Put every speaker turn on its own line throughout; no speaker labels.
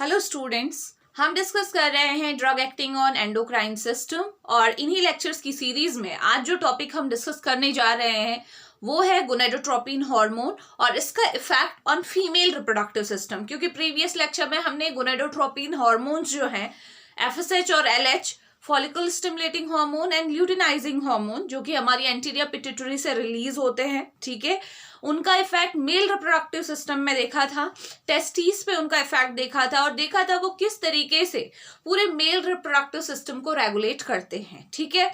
Hello students, हम discuss कर रहे हैं drug acting on endocrine system और इन्हीं लेक्चर्स की सीरीज में आज जो टॉपिक हम डिस्कस करने जा रहे हैं वो है गोनेडोट्रोपिन हार्मोन और इसका effect on female reproductive system. क्योंकि प्रीवियस लेक्चर में हमने गोनेडोट्रोपिन हार्मोन्स जो हैं एफएसएच और LH, follicle stimulating hormone and luteinizing hormone, जो कि हमारी एंटीरियर पिट्यूटरी से रिलीज होते हैं, ठीक है, उनका इफेक्ट मेल रिप्रोडक्टिव सिस्टम में देखा था, टेस्टिस पे उनका इफेक्ट देखा था और देखा था वो किस तरीके से पूरे मेल रिप्रोडक्टिव सिस्टम को रेगुलेट करते हैं। ठीक है,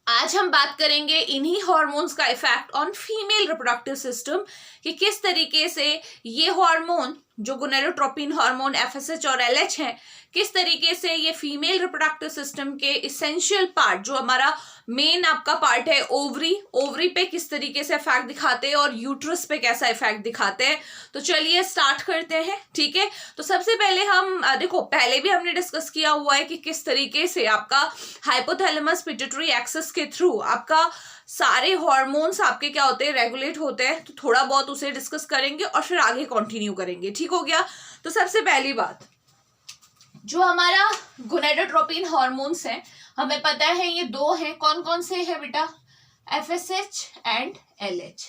आज हम बात करेंगे इन्हीं हार्मोन्स का effect on female reproductive system कि किस तरीके से ये हार्मोन जो गोनेडोट्रोपिन हार्मोन एफएसएच और एलएच हैं, किस तरीके से ये फीमेल रिप्रोडक्टिव सिस्टम के इसेंशियल पार्ट, जो हमारा मेन आपका पार्ट है ओवरी पे किस तरीके से इफेक्ट दिखाते हैं और यूट्रस पे कैसा इफेक्ट दिखाते हैं। तो चलिए स्टार्ट करते हैं। ठीक है, तो सबसे पहले हम देखो, पहले भी हमने डिस्कस किया हुआ है कि किस तरीके से आपका हाइपोथैलेमस पिट्यूटरी एक्सिस के थ्रू आपका सारे हार्मोन्स आपके क्या होते हैं, रेगुलेट होते हैं। तो थोड़ा बहुत उसे डिस्कस करेंगे और फिर आगे कंटिन्यू करेंगे। ठीक हो गया। तो सबसे पहली बात, जो हमारा गोनेडोट्रोपिन हार्मोन्स हैं, हमें पता है ये दो हैं। कौन कौन से हैं बेटा? FSH and LH.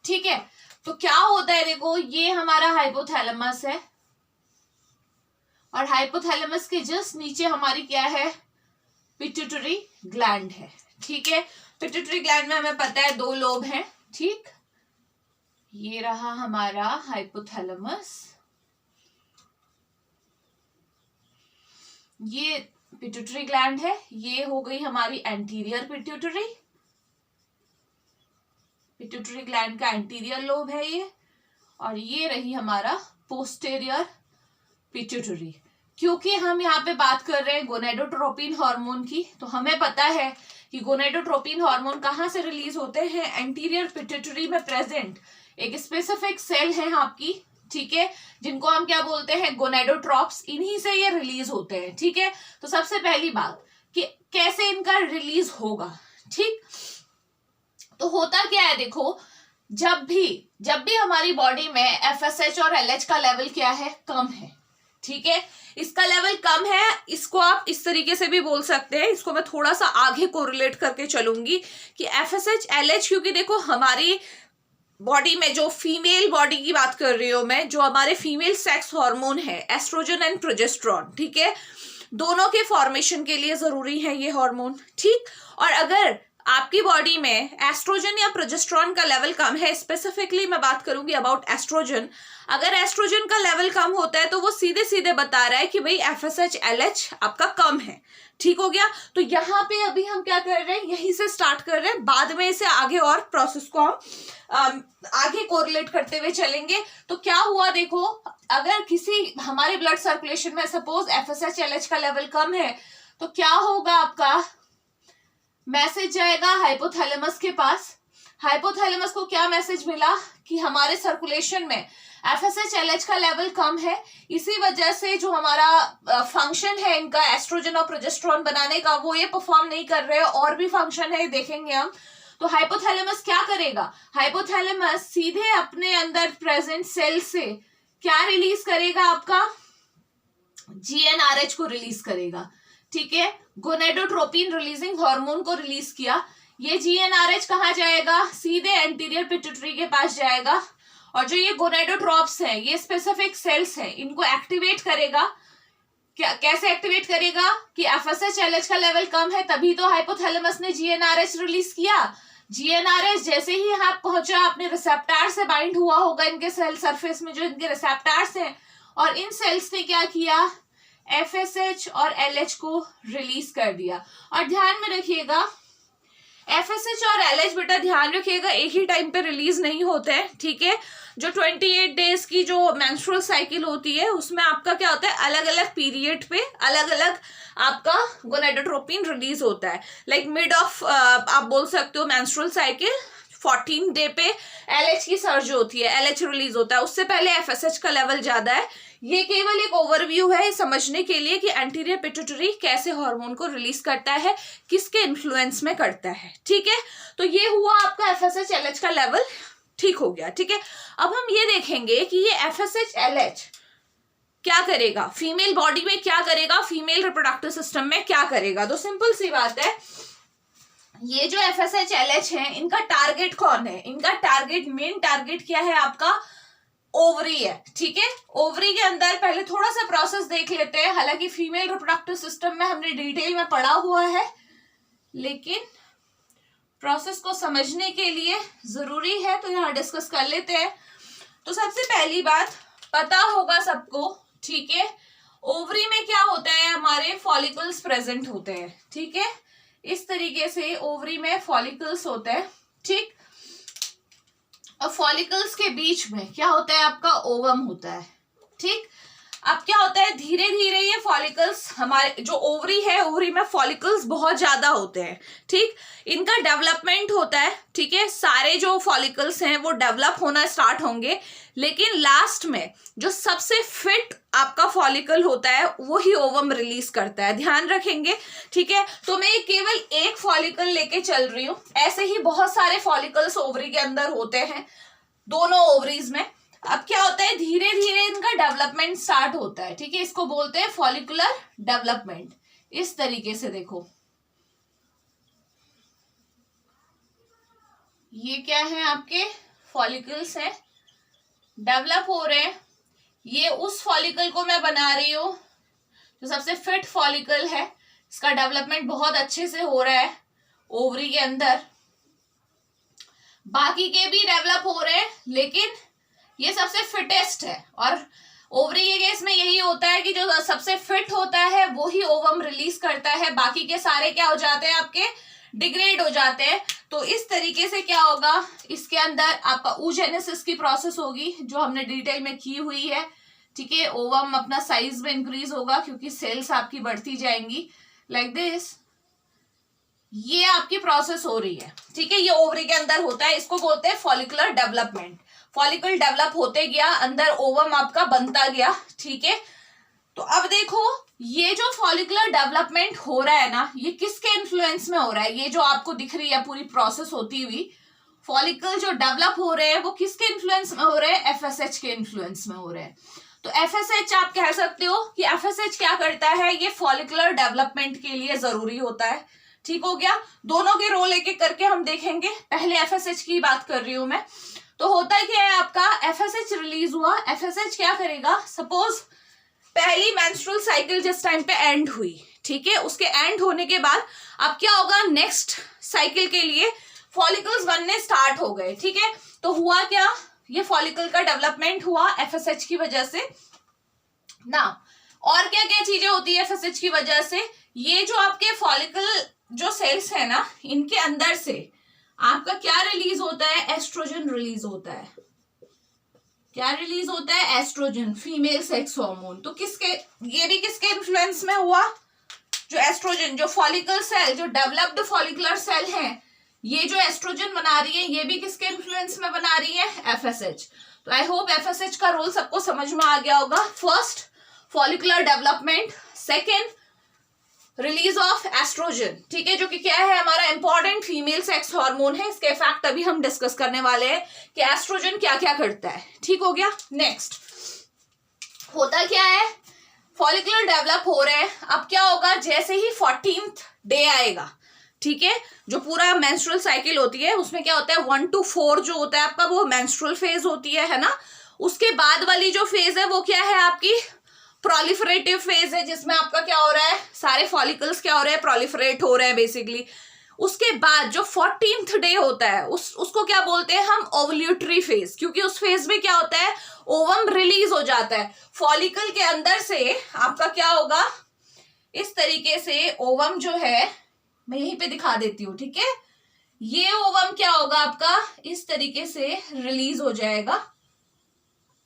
ठीक है, तो क्या होता है, देखो ये हमारा हाइपोथैलेमस है और हाइपोथैलेमस के जस्ट नीचे हमारी क्या है, पिट्यूटरी ग्लैंड है। ठीक है, पिट्यूटरी ग्लैंड में हमें पता है दो लोब हैं। ठीक, ये रहा हमारा हाइपोथैलेमस, ये पिट्यूटरी ग्लैंड है, ये हो गई हमारी एंटीरियर पिट्यूटरी, पिट्यूटरी ग्लैंड का एंटीरियर लोब है ये, और ये रही हमारा पोस्टेरियर पिट्यूटरी। क्योंकि हम यहाँ पे बात कर रहे हैं गोनेडोट्रोपिन हार्मोन की, तो हमें पता है कि गोनेडोट्रोपिन हार्मोन कहाँ से रिलीज होते हैं, एंटीरियर पिट्यूटरी में प्रेजेंट एक स्पेसिफिक सेल है आपकी, ठीक है, जिनको हम क्या बोलते हैं, गोनेडोट्रॉप्स, इन्हीं से ये रिलीज होते हैं। ठीक है, तो सबसे पहली बात कि कैसे इनका रिलीज होगा। ठीक, तो होता क्या है, देखो जब भी हमारी बॉडी में एफएसएच और एलएच का लेवल क्या है, कम है। ठीक है, इसका लेवल कम है, इसको आप इस तरीके से भी बोल सकते हैं, इसको मैं थोड़ा सा आगे कोरिलेट करके चलूंगी कि एफएसएच एलएच, क्योंकि देखो हमारी बॉडी में जो फीमेल बॉडी की बात कर रही हूं मैं, जो हमारे फीमेल सेक्स हार्मोन है एस्ट्रोजन एंड प्रोजेस्टेरोन, ठीक है, दोनों के फॉर्मेशन के लिए जरूरी है ये हार्मोन। ठीक, और अगर आपकी बॉडी में एस्ट्रोजन या प्रोजेस्टेरोन का लेवल कम है, स्पेसिफिकली मैं बात करूंगी अबाउट एस्ट्रोजन, अगर एस्ट्रोजन का लेवल कम होता है तो वो सीधे सीधे बता रहा है कि भाई एफएसएच एलएच आपका कम है। ठीक हो गया। तो यहाँ पे अभी हम क्या कर रहे हैं, यहीं से स्टार्ट कर रहे हैं, बाद में इसे आगे और प्रोसेस को हम आगे कोरिलेट करते हुए चलेंगे। तो क्या हुआ, देखो अगर किसी हमारे ब्लड सर्कुलेशन में सपोज एफएसएच एलएच का लेवल कम है, तो क्या होगा, आपका मैसेज जाएगा हाइपोथैलेमस के पास। हाइपोथैलेमस को क्या मैसेज मिला कि हमारे सर्कुलेशन में एफएसएच एलएच का लेवल कम है, इसी वजह से जो हमारा फंक्शन है इनका एस्ट्रोजन और प्रोजेस्टेरोन बनाने का, वो ये परफॉर्म नहीं कर रहे हैं, और भी फंक्शन है देखेंगे हम। तो हाइपोथैलेमस क्या करेगा, हाइपोथैलेमस सीधे अपने अंदर प्रेजेंट सेल से क्या रिलीज करेगा, आपका जीएनआरएच को रिलीज करेगा। ठीक है, गोनेडोट्रोपिन रिलीजिंग हार्मोन को रिलीज किया। ये जीएनआरएच कहाँ जाएगा, सीधे एंटीरियर पिट्यूटरी के पास जाएगा, और जो ये गोनेडोट्रॉप्स हैं, ये स्पेसिफिक सेल्स हैं, इनको एक्टिवेट करेगा। क्या, कैसे एक्टिवेट करेगा कि एफएसएच एलएच का लेवल कम है, तभी तो हाइपोथैलेमस ने जीएनआरएच रिलीज किया। जीएनआरएच जैसे ही यहाँ पहुंचा, अपने रिसेप्टार से बाइंड हुआ होगा इनके सेल सरफेस में, जो इनके रिसेप्टार्स हैं, और इन सेल्स ने क्या किया, एफएसएच और एलएच को रिलीज कर दिया। और ध्यान में रखिएगा, एफएसएच और एलएच बेटा ध्यान रखिएगा एक ही टाइम पे रिलीज नहीं होते हैं। ठीक है, जो 28 डेज की जो मेंस्ट्रुअल साइकिल होती है, उसमें आपका क्या होता है, अलग अलग पीरियड पे अलग अलग आपका गोनेडोट्रोपिन रिलीज होता है। लाइक मिड ऑफ आप बोल सकते हो मेंस्ट्रुअल साइकिल 14 डे पे एलएच की सर्ज होती है, एलएच रिलीज होता है, उससे पहले एफएसएच का लेवल ज्यादा है। ये केवल एक ओवरव्यू है समझने के लिए कि एंटीरियर पिट्यूटरी कैसे हार्मोन को रिलीज करता है, किसके इन्फ्लुएंस में करता है। ठीक है, तो ये हुआ आपका एफएसएच एलएच का लेवल ठीक हो गया। ठीक है, अब हम ये देखेंगे कि ये एफएसएच एलएच क्या करेगा, फीमेल बॉडी में क्या करेगा, फीमेल रिप्रोडक्टिव सिस्टम में क्या करेगा। तो सिंपल सी बात है, ये जो FSH LH है इनका टारगेट कौन है, इनका टारगेट, मेन टारगेट क्या है आपका, ओवरी है। ठीक है, ओवरी के अंदर पहले थोड़ा सा प्रोसेस देख लेते हैं। हालांकि फीमेल रिप्रोडक्टिव सिस्टम में हमने डिटेल में पढ़ा हुआ है, लेकिन प्रोसेस को समझने के लिए जरूरी है तो यहाँ डिस्कस कर लेते हैं। तो सबसे पहली बात पता होगा सबको, ठीक है, ओवरी में क्या होता है, हमारे फॉलिकल्स प्रेजेंट होते हैं। ठीक है, इस तरीके से ओवरी में फॉलिकल्स होते हैं। ठीक, और फॉलिकल्स के बीच में क्या होता है आपका, ओवम होता है। ठीक, अब क्या होता है, धीरे धीरे ये फॉलिकल्स, हमारे जो ओवरी है, ओवरी में फॉलिकल्स बहुत ज्यादा होते हैं। ठीक, इनका डेवलपमेंट होता है। ठीक है, सारे जो फॉलिकल्स हैं वो डेवलप होना स्टार्ट होंगे, लेकिन लास्ट में जो सबसे फिट आपका फॉलिकल होता है वही ओवम रिलीज करता है, ध्यान रखेंगे। ठीक है, तो मैं केवल एक फॉलिकल लेके चल रही हूं, ऐसे ही बहुत सारे फॉलिकल्स ओवरी के अंदर होते हैं, दोनों ओवरीज में। अब क्या होता है, धीरे धीरे इनका डेवलपमेंट स्टार्ट होता है। ठीक है, इसको बोलते हैं फॉलिकुलर डेवलपमेंट। इस तरीके से देखो, ये क्या है, आपके फॉलिकल्स हैं, डेवलप हो रहे हैं। ये उस फॉलिकल को मैं बना रही हूं जो सबसे फिट फॉलिकल है, इसका डेवलपमेंट बहुत अच्छे से हो रहा है ओवरी के अंदर। बाकी के भी डेवलप हो रहे हैं, लेकिन ये सबसे फिटेस्ट है। और ओवरी के केस में यही होता है कि जो सबसे फिट होता है वो ही ओवम रिलीज करता है, बाकी के सारे क्या हो जाते हैं, आपके डिग्रेड हो जाते हैं। तो इस तरीके से क्या होगा, इसके अंदर आपका oogenesis की प्रोसेस होगी जो हमने डिटेल में की हुई है। ठीक है, ओवम अपना साइज में इंक्रीज होगा क्योंकि सेल्स आपकी बढ़ती जाएंगी, लाइक दिस। ये आपकी प्रोसेस हो रही है। ठीक है, ये ओवरी के अंदर होता है, इसको बोलते हैं फॉलिकुलर डेवलपमेंट। फॉलिकल डेवलप होते गया, अंदर ओवम आपका बनता गया। ठीक है, तो अब देखो, ये जो फॉलिकुलर डेवलपमेंट हो रहा है ना, ये किसके इन्फ्लुएंस में हो रहा है, ये जो आपको दिख रही है पूरी प्रोसेस होती हुई, फॉलिकल जो डेवलप हो रहे हैं वो किसके इन्फ्लुएंस में हो रहे हैं, FSH के इन्फ्लुएंस में हो रहे हैं। तो FSH आप कह सकते हो कि FSH क्या करता है, ये फॉलिकुलर डेवलपमेंट के लिए जरूरी होता है। ठीक हो गया, दोनों के रोल एक एक करके हम देखेंगे। पहले FSH की बात कर रही हूं मैं। तो होता क्या है, आपका FSH रिलीज हुआ, FSH क्या करेगा, सपोज पहली मेंस्ट्रुअल साइकिल जिस टाइम पे एंड हुई, ठीक है, उसके एंड होने के बाद अब क्या होगा, नेक्स्ट साइकिल के लिए फॉलिकल्स बनने स्टार्ट हो गए। ठीक है, तो हुआ क्या, ये फॉलिकल का डेवलपमेंट हुआ FSH की वजह से ना। और क्या क्या चीजें होती है FSH की वजह से, ये जो आपके फॉलिकल जो सेल्स है ना, इनके अंदर से आपका क्या रिलीज होता है, एस्ट्रोजन रिलीज होता है। क्या रिलीज होता है, एस्ट्रोजन, फीमेल सेक्स हार्मोन। तो किसके, ये भी किसके इन्फ्लुएंस में हुआ, जो एस्ट्रोजन, जो फॉलिकल सेल, जो डेवलप्ड फॉलिकुलर सेल है, ये जो एस्ट्रोजन बना रही है, ये भी किसके इन्फ्लुएंस में बना रही है, FSH। तो आई होप FSH का रोल सबको समझ में आ गया होगा। First follicular development, second release of oestrogen. ठीक है, जो कि क्या है, हमारा इंपॉर्टेंट फीमेल सेक्स हार्मोन है। इसके इफेक्ट अभी हम डिस्कस करने वाले हैं कि एस्ट्रोजन क्या क्या करता है। ठीक हो गया, नेक्स्ट होता क्या है, फॉलिकुलर डेवलप हो रहे हैं। अब क्या होगा, जैसे ही 14th डे आएगा, ठीक है, जो पूरा मेंस्ट्रुअल साइकिल होती है उसमें क्या होता है, 1 to 4 जो होता है आपका वो मेंस्ट्रुअल फेज होती है ना। उसके बाद वाली जो फेज है वो क्या है, आपकी प्रोलिफरेटिव फेज है, जिसमें आपका क्या हो रहा है, सारे फॉलिकल्स क्या हो रहे हैं, प्रोलिफरेट हो रहे हैं बेसिकली। उसके बाद जो 14th डे होता है उसको क्या बोलते हैं हम, ओवुलेटरी फेज, क्योंकि उस फेज में क्या होता है, ओवम रिलीज हो जाता है फॉलिकल के अंदर से। आपका क्या होगा, इस तरीके से ओवम जो है, मैं यहीं पे दिखा देती हूँ। ठीक है, ये ओवम क्या होगा आपका, इस तरीके से रिलीज हो जाएगा।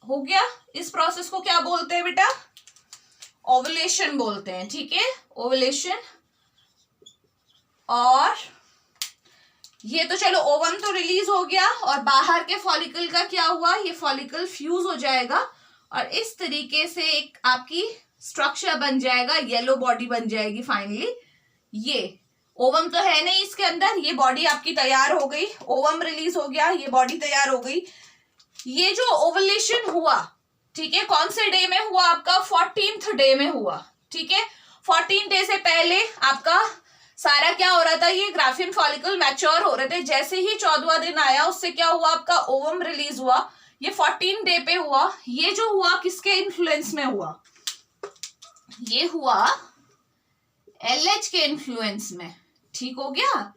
हो गया, इस प्रोसेस को क्या बोलते हैं बेटा, ओवुलेशन बोलते हैं। ठीक है, ओवुलेशन। और ये तो चलो ओवम तो रिलीज हो गया, और बाहर के फॉलिकल का क्या हुआ, ये फॉलिकल फ्यूज हो जाएगा और इस तरीके से एक आपकी स्ट्रक्चर बन जाएगा, येलो बॉडी बन जाएगी फाइनली। ये ओवम तो है नहीं इसके अंदर, ये बॉडी आपकी तैयार हो गई, ओवम रिलीज हो गया, ये बॉडी तैयार हो गई। ये जो ओवुलेशन हुआ, ठीक है, कौन से डे में हुआ आपका? 14th डे में हुआ। ठीक है, 14 डे से पहले आपका सारा क्या हो रहा था? ये ग्राफियन फॉलिकल मैच्योर हो रहे थे। जैसे ही 14वां दिन आया उससे क्या हुआ? आपका ओवम रिलीज हुआ। ये 14 डे पे हुआ। ये जो हुआ किसके इन्फ्लुएंस में हुआ? ये हुआ LH के इन्फ्लुएंस में। ठीक हो गया।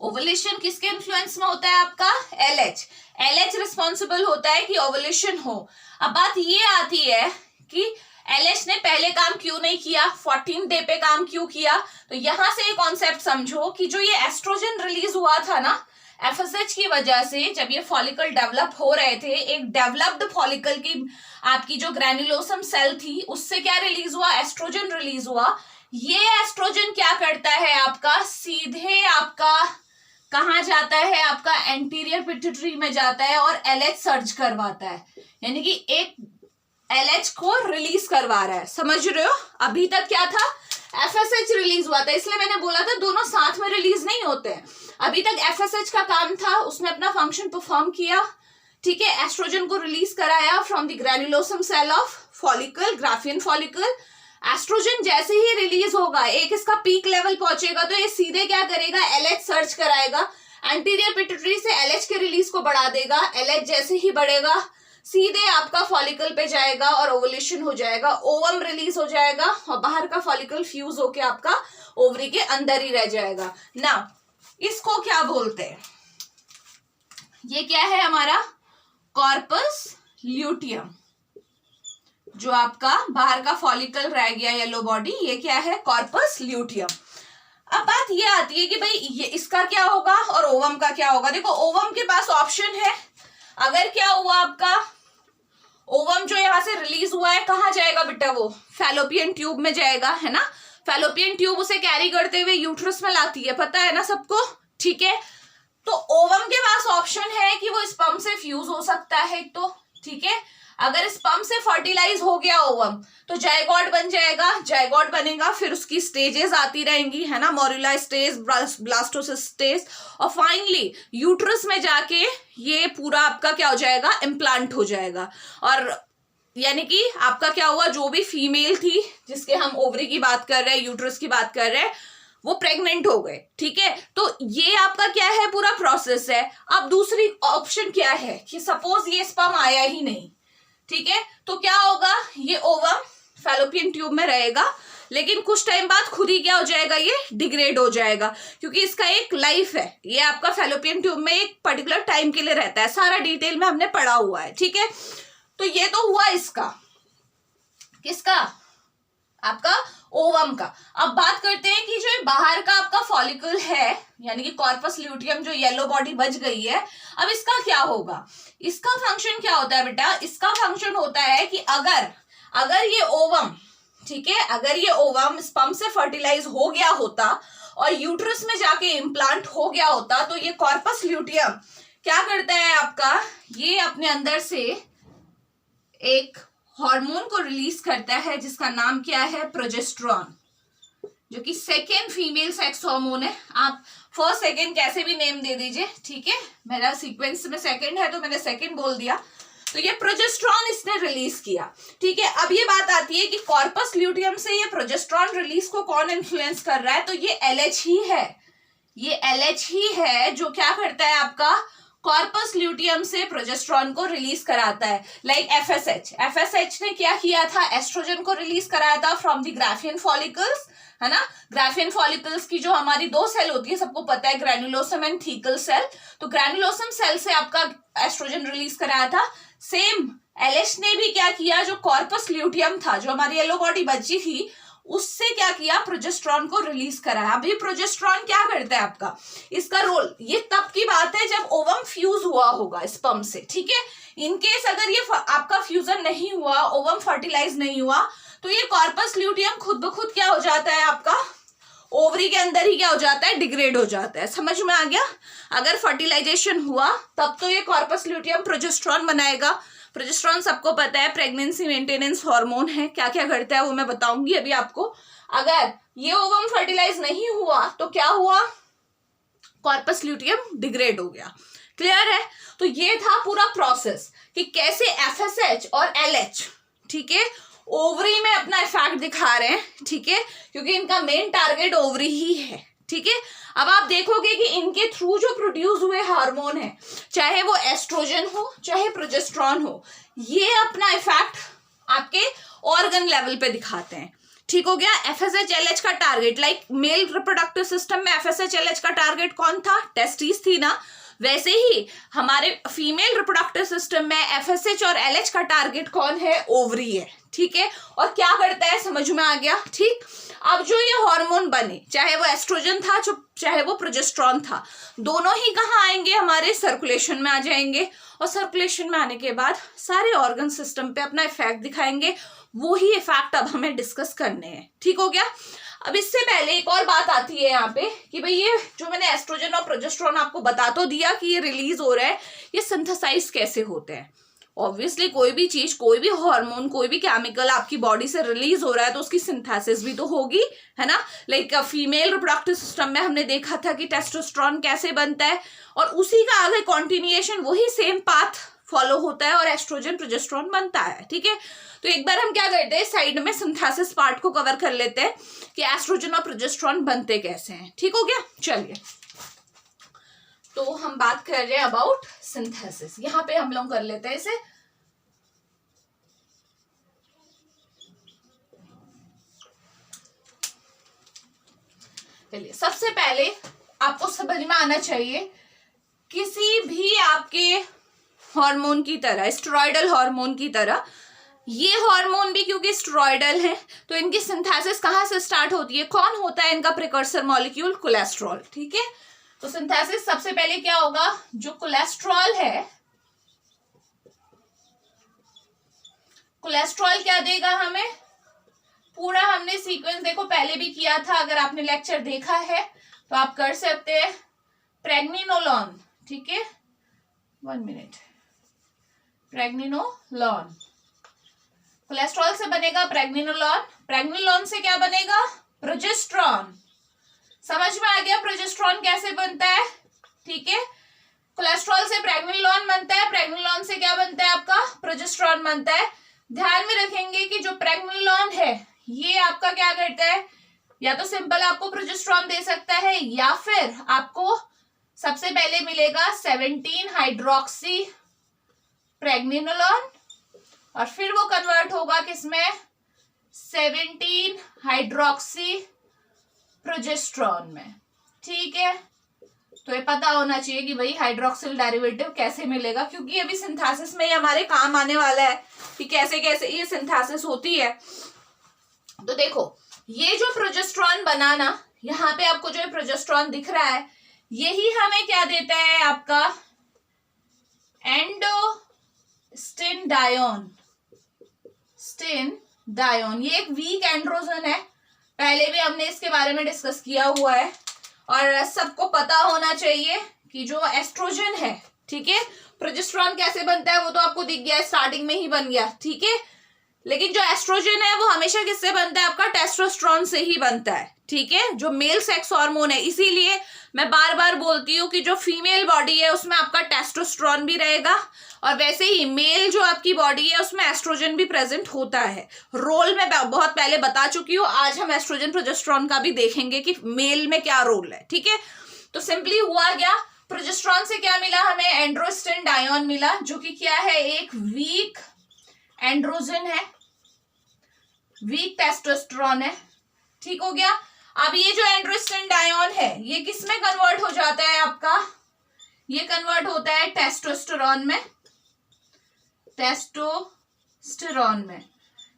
ओवुलेशन किसके इन्फ्लुएंस में होता है? आपका LH। LH रिस्पॉन्सिबल होता है कि ओवुलेशन हो। अब बात ये आती है कि LH ने पहले काम क्यों नहीं किया, 14 डे पे काम क्यों किया? तो यहां से एक कॉन्सेप्ट समझो कि जो ये एस्ट्रोजन रिलीज हुआ था ना FSH की वजह से, जब ये फॉलिकल डेवलप हो रहे थे, एक डेवलप्ड फॉलिकल की आपकी जो ग्रैन्युलोसम सेल थी उससे क्या रिलीज हुआ? एस्ट्रोजन रिलीज हुआ। ये एस्ट्रोजन क्या करता है? आपका सीधे आपका कहाँ जाता है? आपका एंटीरियर पिट्यूटरी में जाता है और LH सर्ज करवाता है, यानी कि एक LH को रिलीज करवा रहा है। समझ रहे हो? अभी तक क्या था? FSH रिलीज हुआ था, इसलिए मैंने बोला था दोनों साथ में रिलीज नहीं होते हैं। अभी तक FSH का काम था, उसने अपना फंक्शन परफॉर्म किया। ठीक है, एस्ट्रोजन को रिलीज कराया from the granulosum cell of follicle, Graafian follicle. Oestrogen जैसे ही रिलीज होगा, एक इसका पीक लेवल पहुंचेगा, तो ये सीधे क्या करेगा? LH सर्च कराएगा, एंटीरियर पिट्यूटरी से LH के रिलीज को बढ़ा देगा। LH जैसे ही बढ़ेगा सीधे आपका फॉलिकल पे जाएगा और ओवुलेशन हो जाएगा, ओवम रिलीज हो जाएगा और बाहर का फॉलिकल फ्यूज होके आपका ओवरी के अंदर ही रह जाएगा ना। इसको क्या बोलते हैं? ये क्या है हमारा? Corpus luteum. जो आपका बाहर का फॉलिकल रह गया येलो बॉडी, ये क्या है? Corpus luteum. अब बात ये आती है कि भाई ये इसका क्या होगा और ओवम का क्या होगा? देखो, ओवम के पास ऑप्शन है। अगर क्या हुआ आपका, ओवम जो यहां से रिलीज हुआ है कहाँ जाएगा बेटा? वो फैलोपियन ट्यूब में जाएगा, है ना। फैलोपियन ट्यूब उसे कैरी करते हुए यूट्रस में लाती है, पता है ना सबको। ठीक है, तो ओवम के पास ऑप्शन है कि वो स्पर्म से फ्यूज हो सकता है तो। ठीक है, अगर स्पर्म से फर्टिलाइज हो गया ओवम तो जायगोट बन जाएगा। जायगोट बनेगा, फिर उसकी स्टेजेस आती रहेंगी, है ना। मोरुला स्टेज, ब्लास्टोसिस स्टेज, और फाइनली यूट्रस में जाके ये पूरा आपका क्या हो जाएगा? इम्प्लांट हो जाएगा। और यानी कि आपका क्या हुआ? जो भी फीमेल थी जिसके हम ओवरी की बात कर रहे हैं, यूट्रस की बात कर रहे हैं, वो प्रेग्नेंट हो गए। ठीक है, तो ये आपका क्या है? पूरा प्रोसेस है। अब दूसरी ऑप्शन क्या है कि सपोज ये स्पर्म आया ही नहीं, ठीक है, तो क्या होगा? ये ओवम फैलोपियन ट्यूब में रहेगा, लेकिन कुछ टाइम बाद खुद ही क्या हो जाएगा? ये डिग्रेड हो जाएगा, क्योंकि इसका एक लाइफ है। ये आपका फैलोपियन ट्यूब में एक पर्टिकुलर टाइम के लिए रहता है, सारा डिटेल में हमने पढ़ा हुआ है। ठीक है, तो ये तो हुआ इसका, किसका? आपका ओवम का। अब बात करते हैं कि जो बाहर का आपका फॉलिकल है, यानी कि कॉर्पस ल्यूटियम, जो येलो बॉडी बच गई है, अब इसका क्या होगा? इसका फंक्शन क्या होता है बेटा? इसका फंक्शन होता है कि अगर ये ओवम, ठीक है, अगर ये ओवम स्पर्म से फर्टिलाइज हो गया होता और यूट्रस में जाके इम्प्लांट हो गया होता, तो ये कॉर्पस ल्यूटियम क्या करता है आपका? ये अपने अंदर से एक हार्मोन को रिलीज करता है जिसका नाम क्या है? प्रोजेस्टेरॉन, जो कि सेकेंड फीमेल सेक्स हार्मोन है। आप फर्स्ट सेकेंड कैसे भी नेम दे दीजिए, ठीक है, मेरा सीक्वेंस में सेकेंड है तो मैंने सेकेंड बोल दिया। तो ये प्रोजेस्टेरॉन इसने रिलीज किया। ठीक है, अब ये बात आती है कि कॉर्पस ल्यूटियम से ये प्रोजेस्टेरॉन रिलीज को कौन इन्फ्लुएंस कर रहा है? तो ये LH ही है। ये LH ही है जो क्या करता है? आपका कॉर्पस ल्यूटियम से प्रोजेस्टेरॉन को रिलीज कराता है। लाइक FSH ने क्या किया था? एस्ट्रोजन को रिलीज कराया था फ्रॉम द ग्राफियन फॉलिकल्स, है ना। ग्राफियन फॉलिकल्स की जो हमारी दो सेल होती है, सबको पता है, ग्रैन्युलोसम एंड थीकल सेल। तो ग्रैन्युलोसम सेल से आपका एस्ट्रोजन रिलीज कराया था। सेम LH ने भी क्या किया? जो कॉर्पस ल्यूटियम था, जो हमारी येलो बॉडी बची थी, उससे क्या किया? प्रोजेस्टेरॉन को रिलीज कराया। अभी प्रोजेस्टेरॉन क्या करता है आपका? इसका रोल, ये तब की बात है जब ओवम फ्यूज हुआ होगा स्पर्म से। ठीक है, इनकेस अगर ये आपका फ्यूजन नहीं हुआ, ओवम फर्टिलाइज नहीं हुआ, तो ये कॉर्पस ल्यूटियम खुद ब खुद क्या हो जाता है? आपका ओवरी के अंदर ही क्या हो जाता है? डिग्रेड हो जाता है। समझ में आ गया? अगर फर्टिलाइजेशन हुआ तब तो ये कॉर्पस ल्यूटियम प्रोजेस्टेरॉन बनाएगा। प्रोजेस्टेरॉन सबको पता है प्रेगनेंसी मेंटेनेंस हार्मोन है, क्या क्या करता है वो मैं बताऊंगी अभी आपको। अगर ये ओवम फर्टिलाइज नहीं हुआ तो क्या हुआ? कॉर्पस ल्यूटियम डिग्रेड हो गया। क्लियर है? तो ये था पूरा प्रोसेस कि कैसे FSH और LH ठीक है, ओवरी में अपना इफेक्ट दिखा रहे हैं, ठीक है, क्योंकि इनका मेन टारगेट ओवरी ही है, ठीक है। अब आप देखोगे कि इनके थ्रू जो प्रोड्यूस हुए हार्मोन है, चाहे वो एस्ट्रोजन हो चाहे प्रोजेस्टेरॉन हो, ये अपना इफेक्ट आपके ऑर्गन लेवल पे दिखाते हैं, ठीक हो गया। FSH-LH का target, like male reproductive system में FSH-LH का टारगेट कौन था? टेस्टिस थी ना। वैसे ही हमारे फीमेल रिप्रोडक्टिव सिस्टम में FSH और LH का टारगेट कौन है? ओवरी है, ठीक है। और क्या करता है, समझ में आ गया, ठीक। अब जो ये हार्मोन बने, चाहे वो एस्ट्रोजन था चाहे वो प्रोजेस्टेरॉन था, दोनों ही कहाँ आएंगे? हमारे सर्कुलेशन में आ जाएंगे, और सर्कुलेशन में आने के बाद सारे ऑर्गन सिस्टम पे अपना इफेक्ट दिखाएंगे। वो ही इफेक्ट अब हमें डिस्कस करने हैं, ठीक हो गया। अब इससे पहले एक और बात आती है यहाँ पे कि भाई ये जो मैंने एस्ट्रोजन और प्रोजेस्टेरॉन आपको बता तो दिया कि ये रिलीज हो रहा है, ये सिंथेसाइज कैसे होते हैं। ऑब्वियसली कोई भी चीज, कोई भी हार्मोन, कोई भी केमिकल आपकी बॉडी से रिलीज हो रहा है तो उसकी सिंथेसिस भी तो होगी, है ना। लाइक फीमेल रिप्रोडक्टिव सिस्टम में हमने देखा था कि टेस्टोस्टेरोन कैसे बनता है, और उसी का आगे कॉन्टिन्यूएशन वही सेम पाथ फॉलो होता है और एस्ट्रोजन प्रोजेस्टेरॉन बनता है, ठीक है। तो एक बार हम क्या करते हैं, साइड में सिंथेसिस पार्ट को कवर कर लेते हैं कि एस्ट्रोजन और प्रोजेस्टेरॉन बनते कैसे हैं, ठीक हो गया। चलिए, तो हम बात कर रहे हैं अबाउट सिंथेसिस। यहां पे हम लोग कर लेते हैं इसे। चलिए, सबसे पहले आपको समझ में आना चाहिए, किसी भी आपके हार्मोन की तरह, स्टेरॉयडल हार्मोन की तरह, ये हार्मोन भी क्योंकि स्टेरॉयडल है तो इनकी सिंथेसिस कहां से स्टार्ट होती है? कौन होता है इनका प्रिकर्सर मॉलिक्यूल? कोलेस्ट्रॉल, ठीक है। तो सिंथेसिस सबसे पहले क्या होगा, जो कोलेस्ट्रॉल है, कोलेस्ट्रॉल क्या देगा हमें? पूरा हमने सीक्वेंस देखो पहले भी किया था, अगर आपने लेक्चर देखा है तो आप कर सकते हैं। प्रेग्निनोलोन, ठीक है, 1 मिनट, प्रेग्निनोलोन, कोलेस्ट्रॉल से बनेगा प्रेग्निनोलोन, प्रेग्निनोलोन से क्या बनेगा? प्रोजेस्टेरॉन। समझ में आ गया प्रोजेस्टेरॉन कैसे बनता है, ठीक है। कोलेस्ट्रॉल से प्रेग्निनोलोन बनता है, प्रेग्निनोलोन से क्या बनता है आपका? प्रोजेस्टेरॉन बनता है। ध्यान में रखेंगे कि जो प्रेग्निनोलोन है ये आपका क्या करता है, या तो सिंपल आपको प्रोजेस्टेरॉन दे सकता है, या फिर आपको सबसे पहले मिलेगा 17 हाइड्रोक्सी प्रेग्निनोलोन, और फिर वो कन्वर्ट होगा किसमें? 17 हाइड्रोक्सी प्रोजेस्टेरॉन में, ठीक है। तो ये पता होना चाहिए कि भाई हाइड्रोक्सिल डेरिवेटिव कैसे मिलेगा, क्योंकि अभी सिंथेसिस में ही हमारे काम आने वाला है कि कैसे कैसे ये सिंथेसिस होती है। तो देखो, ये जो प्रोजेस्टेरॉन बना ना, यहाँ पे आपको जो प्रोजेस्टेरॉन दिख रहा है, यही हमें क्या देता है? आपका एंडोस्टेनडायोन, स्टेनडायोन। ये एक वीक एंड्रोजन है, पहले भी हमने इसके बारे में डिस्कस किया हुआ है, और सबको पता होना चाहिए कि जो एस्ट्रोजन है, ठीक है, प्रोजेस्टेरॉन कैसे बनता है वो तो आपको दिख गया, स्टार्टिंग में ही बन गया, ठीक है। लेकिन जो एस्ट्रोजन है वो हमेशा किससे बनता है? आपका टेस्टोस्टेरोन से ही बनता है, ठीक है, जो मेल सेक्स हार्मोन है। इसीलिए मैं बार बार बोलती हूँ कि जो फीमेल बॉडी है उसमें आपका टेस्टोस्टेरोन भी रहेगा, और वैसे ही मेल जो आपकी बॉडी है उसमें एस्ट्रोजन भी प्रेजेंट होता है। रोल में बहुत पहले बता चुकी हूँ, आज हम एस्ट्रोजन प्रोजेस्टेरॉन का भी देखेंगे कि मेल में क्या रोल है, ठीक है। तो सिंपली हुआ क्या, प्रोजेस्टेरॉन से क्या मिला हमें? एंड्रोस्टेनडायोन मिला, जो कि क्या है? एक वीक एंड्रोजन है, वीक टेस्टोस्टेरोन है, ठीक हो गया। अब ये जो एंड्रोस्टेनडायोन है ये किस में कन्वर्ट हो जाता है आपका? ये कन्वर्ट होता है टेस्टोस्टेरोन में, टेस्टोस्टेरोन में,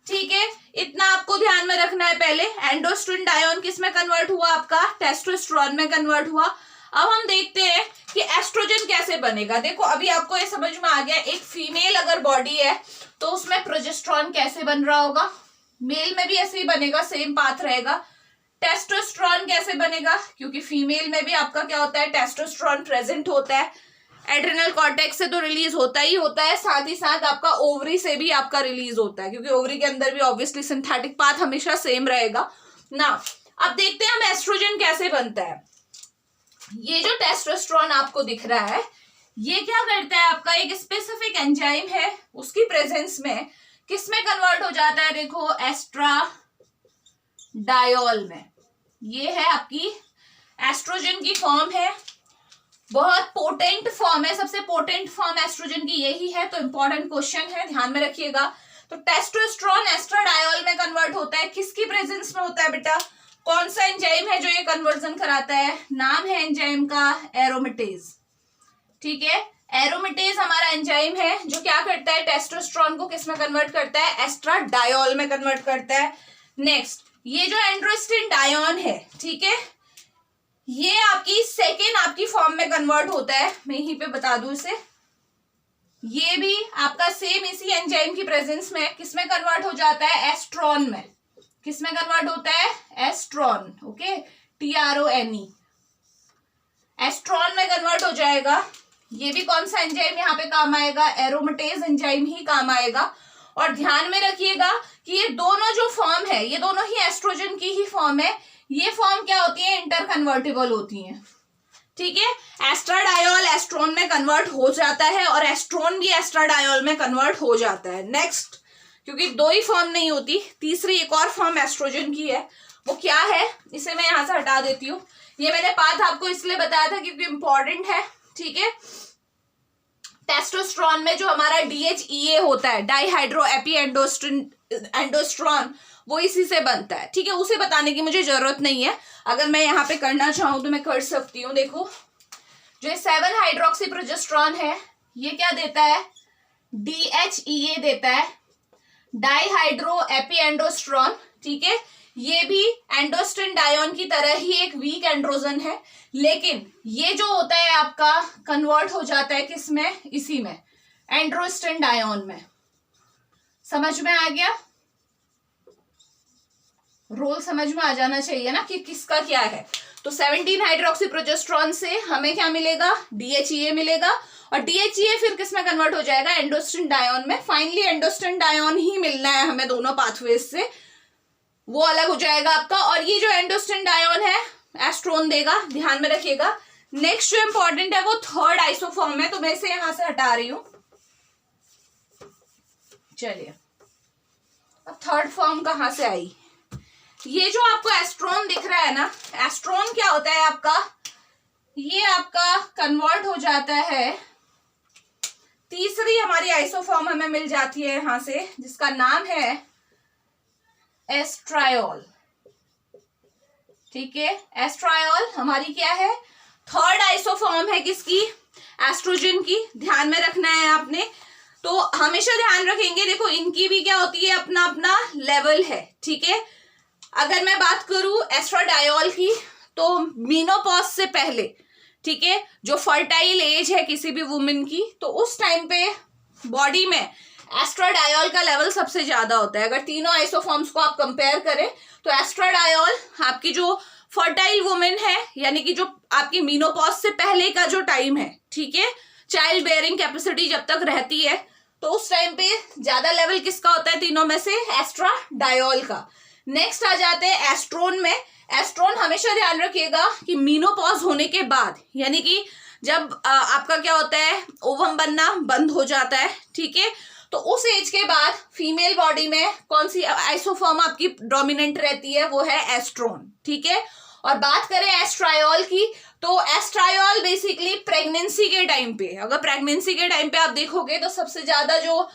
ठीक है। इतना आपको ध्यान में रखना है। पहले एंड्रोस्टेनडायोन किस में कन्वर्ट हुआ? आपका टेस्टोस्टेरोन में कन्वर्ट हुआ। अब हम देखते हैं कि एस्ट्रोजन कैसे बनेगा। देखो, अभी आपको ये समझ में आ गया, एक फीमेल अगर बॉडी है तो उसमें प्रोजेस्टेरॉन कैसे बन रहा होगा, मेल में भी ऐसे ही बनेगा, सेम पाथ रहेगा। टेस्टोस्टेरोन कैसे बनेगा, क्योंकि फीमेल में भी आपका क्या होता है? टेस्टोस्टेरोन प्रेजेंट होता है। एड्रिनल कॉर्टेक्स से तो रिलीज होता ही होता है, साथ ही साथ आपका ओवरी से भी आपका रिलीज होता है, क्योंकि ओवरी के अंदर भी ऑब्वियसली सिंथेटिक पाथ हमेशा सेम रहेगा ना। अब देखते हैं हम एस्ट्रोजन कैसे बनता है। ये जो टेस्टोस्टेरोन आपको दिख रहा है ये क्या करता है? आपका एक स्पेसिफिक एंजाइम है, उसकी प्रेजेंस में किस में कन्वर्ट हो जाता है, देखो एस्ट्राडायोल में। ये है आपकी एस्ट्रोजन की फॉर्म है, बहुत पोटेंट फॉर्म है, सबसे पोटेंट फॉर्म एस्ट्रोजन की यही है। तो इंपॉर्टेंट क्वेश्चन है, ध्यान में रखिएगा। तो टेस्टोस्टेरोन एस्ट्राडायोल में कन्वर्ट होता है, किसकी प्रेजेंस में होता है बेटा, कौन सा एंजाइम है जो ये कन्वर्जन कराता है, नाम है एंजाइम का एरोमेटेज। ठीक है, एरोमेटेज हमारा एंजाइम है जो क्या करता है, टेस्टोस्टेरोन को किस में कन्वर्ट करता है, एस्ट्राडायोल में कन्वर्ट करता है। नेक्स्ट, ये जो एंड्रोस्टेन डायोन है, ठीक है, ये आपकी सेकेंड आपकी फॉर्म में कन्वर्ट होता है, मैं यहीं पे बता दूं इसे। ये भी आपका सेम इसी एंजाइम की प्रेजेंस में किसमें कन्वर्ट हो जाता है, एस्ट्रॉन में। किसमें कन्वर्ट होता है, एस्ट्रॉन, ओके, TRONE, एस्ट्रॉन में कन्वर्ट हो जाएगा। ये भी कौन सा एंजाइम यहाँ पे काम आएगा, एरोमेटेज एंजाइम ही काम आएगा। और ध्यान में रखिएगा कि ये दोनों जो फॉर्म है, ये दोनों ही एस्ट्रोजन की ही फॉर्म है। ये फॉर्म क्या होती है, इंटरकन्वर्टिबल होती हैं। ठीक है, एस्ट्राडायोल एस्ट्रोन में कन्वर्ट हो जाता है और एस्ट्रोन भी एस्ट्राडायोल में कन्वर्ट हो जाता है। नेक्स्ट, क्योंकि दो ही फॉर्म नहीं होती, तीसरी एक और फॉर्म एस्ट्रोजन की है, वो क्या है, इसे मैं यहां से हटा देती हूँ। ये मैंने पाठ आपको इसलिए बताया था क्योंकि इंपॉर्टेंट है। ठीक है, टेस्टोस्टेरोन में जो हमारा DHEA होता है, डाईहाइड्रो एपी एंडोस्टेरोन, वो इसी से बनता है। ठीक है, उसे बताने की मुझे जरूरत नहीं है, अगर मैं यहाँ पे करना चाहूं तो मैं कर सकती हूँ। देखो, जो 7 हाइड्रोक्सी प्रोजेस्टेरोन है, ये क्या देता है, DHEA देता है, डाईहाइड्रो एपी एंडोस्टेरोन। ठीक है, ये भी एंडोस्टेन डायोन की तरह ही एक वीक एंड्रोजन है, लेकिन ये जो होता है आपका कन्वर्ट हो जाता है किसमें, इसी में, एंड्रोस्टेन डायोन में। समझ में आ गया, रोल समझ में आ जाना चाहिए ना कि किसका क्या है। तो 17 हाइड्रोक्सी प्रोजेस्टेरोन से हमें क्या मिलेगा, DHEA मिलेगा, और DHEA फिर किस में कन्वर्ट हो जाएगा, एंडोस्टेन डायोन में। फाइनली एंडोस्टेन डायोन ही मिलना है हमें दोनों पाथवेज से, वो अलग हो जाएगा आपका। और ये जो एंडोस्टेन डायोन है एस्ट्रोन देगा, ध्यान में रखिएगा। नेक्स्ट जो इंपॉर्टेंट है वो थर्ड आइसोफॉर्म है, तो मैं इसे यहां से हटा रही हूं। चलिए, अब थर्ड फॉर्म कहां से आई, ये जो आपको एस्ट्रोन दिख रहा है ना, एस्ट्रोन क्या होता है आपका, ये आपका कन्वर्ट हो जाता है, तीसरी हमारी आइसोफॉर्म हमें मिल जाती है यहां से, जिसका नाम है एस्ट्रायोल। ठीक है, एस्ट्रायोल हमारी क्या है, थर्ड आइसोफॉर्म है किसकी, एस्ट्रोजन की। ध्यान में रखना है आपने, तो हमेशा ध्यान रखेंगे। देखो, इनकी भी क्या होती है, अपना अपना लेवल है। ठीक है, अगर मैं बात करूं एस्ट्राडायोल की, तो मीनोपॉज से पहले, ठीक है, जो फर्टाइल एज है किसी भी वुमेन की, तो उस टाइम पे बॉडी में एस्ट्राडायोल का लेवल सबसे ज्यादा होता है। अगर तीनों आइसोफॉर्म्स को आप कंपेयर करें तो एस्ट्राडायोल आपकी जो फर्टाइल वुमेन है, यानी कि जो आपकी मीनोपॉज से पहले का जो टाइम है, ठीक है, चाइल्ड बेयरिंग कैपेसिटी जब तक रहती है, तो उस टाइम पे ज्यादा लेवल किसका होता है, तीनों में से एस्ट्राडायोल का। नेक्स्ट आ जाते हैं एस्ट्रोन में। एस्ट्रोन हमेशा ध्यान रखिएगा कि मीनोपॉज होने के बाद, यानी कि जब आपका क्या होता है, ओवम बनना बंद हो जाता है, ठीक है, तो उस एज के बाद फीमेल बॉडी में कौन सी आइसोफॉर्म आपकी डोमिनेंट रहती है, वो है एस्ट्रोन। ठीक है, और बात करें एस्ट्रायोल की, तो एस्ट्रायोल बेसिकली प्रेगनेंसी के टाइम पे, अगर प्रेगनेंसी के टाइम पे आप देखोगे तो सबसे ज्यादा जो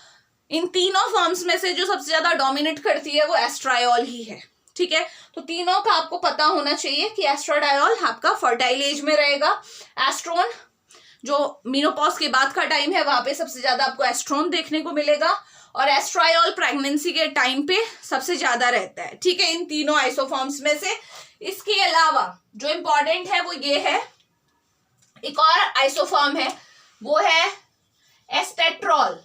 इन तीनों फॉर्म्स में से जो सबसे ज्यादा डोमिनेट करती है वो एस्ट्रायोल ही है। ठीक है, तो तीनों का आपको पता होना चाहिए कि एस्ट्राडायोल आपका फर्टाइल एज में रहेगा, एस्ट्रोन जो मीनोपॉज के बाद का टाइम है वहां पे सबसे ज्यादा आपको एस्ट्रोन देखने को मिलेगा, और एस्ट्रायोल प्रेगनेंसी के टाइम पे सबसे ज्यादा रहता है। ठीक है, इन तीनों आइसोफॉर्म्स में से। इसके अलावा जो इंपॉर्टेंट है वो ये है, एक और आइसोफॉर्म है, वो है एस्टेट्रॉल।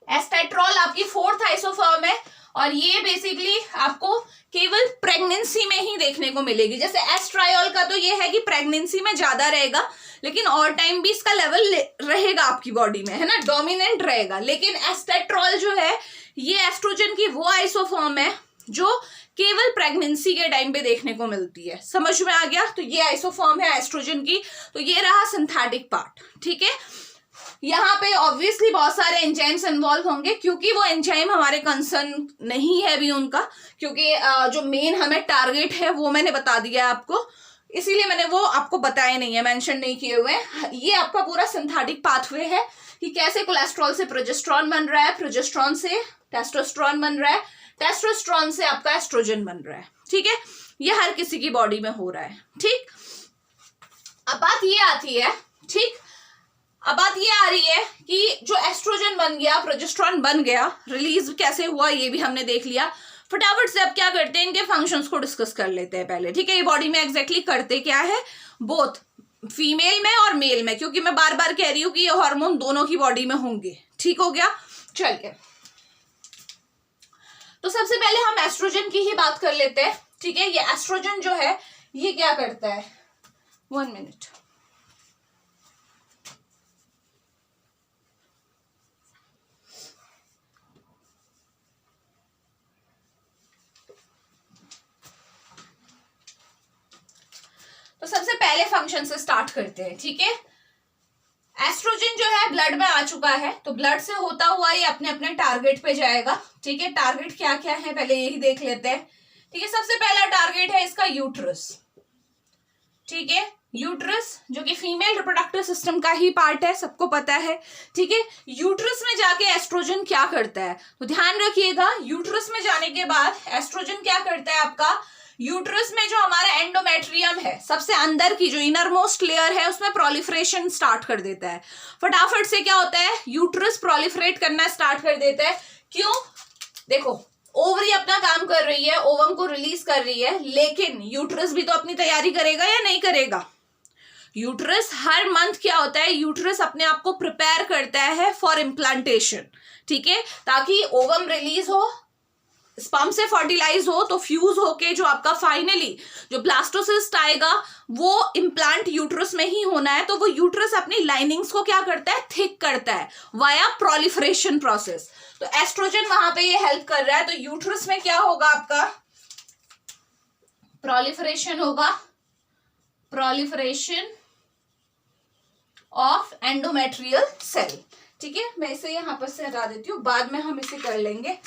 एस्टेट्रॉल आपकी फोर्थ आइसोफॉर्म है, और ये बेसिकली आपको केवल प्रेगनेंसी में ही देखने को मिलेगी। जैसे एस्ट्रायोल का तो ये है कि प्रेगनेंसी में ज्यादा रहेगा, लेकिन और टाइम भी इसका लेवल रहेगा आपकी बॉडी में, है ना, डोमिनेंट रहेगा। लेकिन एस्टेट्रॉल जो है, ये एस्ट्रोजन की वो आइसोफॉर्म है जो केवल प्रेगनेंसी के टाइम पे देखने को मिलती है। समझ में आ गया, तो ये आइसोफॉर्म है एस्ट्रोजन की। तो ये रहा सिंथेटिक पार्ट। ठीक है, यहाँ पे ऑब्वियसली बहुत सारे एंजाइम्स इन्वॉल्व होंगे, क्योंकि वो एंजाइम हमारे कंसर्न नहीं है अभी उनका, क्योंकि जो मेन हमें टारगेट है वो मैंने बता दिया आपको, इसीलिए मैंने वो आपको बताए नहीं है, मेंशन नहीं किए हुए। ये आपका पूरा सिंथेटिक पाथवे है कि कैसे कोलेस्ट्रॉल से प्रोजेस्टेरॉन बन रहा है, प्रोजेस्टेरॉन से टेस्टोस्टेरोन बन रहा है, टेस्टोस्टेरोन से आपका एस्ट्रोजन बन रहा है। ठीक है, ये हर किसी की बॉडी में हो रहा है। ठीक, अब बात ये आती है, ठीक, अब बात ये आ रही है कि जो एस्ट्रोजन बन गया, प्रोजेस्टेरॉन बन गया, रिलीज कैसे हुआ ये भी हमने देख लिया। फटाफट से अब क्या करते हैं, इनके फंक्शंस को डिस्कस कर लेते हैं पहले। ठीक है, ये बॉडी में एग्जैक्टली करते क्या है, बोथ फीमेल में और मेल में, क्योंकि मैं बार बार कह रही हूँ कि ये हार्मोन दोनों की बॉडी में होंगे। ठीक हो गया, चलिए तो सबसे पहले हम एस्ट्रोजन की ही बात कर लेते हैं। ठीक है, ये एस्ट्रोजन जो है ये क्या करता है, 1 मिनट, तो सबसे पहले फंक्शन से स्टार्ट करते हैं। ठीक है, एस्ट्रोजन जो है ब्लड में आ चुका है, तो ब्लड से होता हुआ ये अपने अपने टारगेट पे जाएगा। ठीक है, टारगेट क्या क्या है पहले यही देख लेते हैं। ठीक है, सबसे पहला टारगेट है इसका यूट्रस। ठीक है, यूट्रस जो कि फीमेल रिप्रोडक्टिव सिस्टम का ही पार्ट है, सबको पता है। ठीक है, यूट्रस में जाके एस्ट्रोजन क्या करता है, तो ध्यान रखिएगा, यूट्रस में जाने के बाद एस्ट्रोजन क्या करता है आपका, यूट्रस में जो हमारा एंडोमेट्रियम है, सबसे अंदर की जो इनर मोस्ट लेयर है, उसमें प्रोलिफरेशन स्टार्ट कर देता है। फटाफट से क्या होता है, यूट्रस प्रोलिफरेट करना स्टार्ट कर देता है। क्यों, देखो ओवरी अपना काम कर रही है, ओवम को रिलीज कर रही है, लेकिन यूट्रस भी तो अपनी तैयारी करेगा या नहीं करेगा। यूट्रस हर मंथ क्या होता है, यूट्रस अपने आप को प्रिपेयर करता है फॉर इम्प्लांटेशन। ठीक है, ताकि ओवम रिलीज हो, स्पर्म से फर्टिलाइज हो, तो फ्यूज होके जो आपका फाइनली जो ब्लास्टोसिस्ट आएगा वो इम्प्लांट यूट्रस में ही होना है। तो वो यूट्रस अपनी लाइनिंग्स को क्या करता है, थिक करता है वाया प्रोलिफरेशन प्रोसेस। तो एस्ट्रोजन वहां पे ये हेल्प कर रहा है। तो यूट्रस में क्या होगा आपका, प्रोलिफरेशन होगा, प्रोलिफरेशन ऑफ एंडोमेट्रियल सेल। ठीक है, मैं इसे यहां पर से हटा देती हूँ, बाद में हम इसे कर लेंगे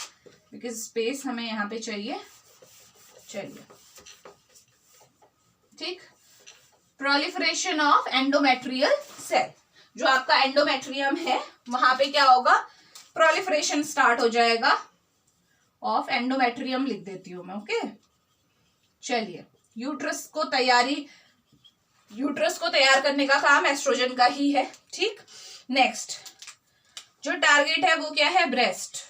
बिकॉज स्पेस हमें यहाँ पे चाहिए। चलिए, ठीक, प्रोलिफरेशन ऑफ एंडोमेट्रियल सेल, जो आपका एंडोमेट्रियम है वहां पे क्या होगा, प्रोलिफरेशन स्टार्ट हो जाएगा ऑफ एंडोमेट्रियम, लिख देती हूं मैं। ओके, चलिए, यूट्रस को तैयार करने का काम एस्ट्रोजन का ही है। ठीक, नेक्स्ट जो टारगेट है वो क्या है, ब्रेस्ट।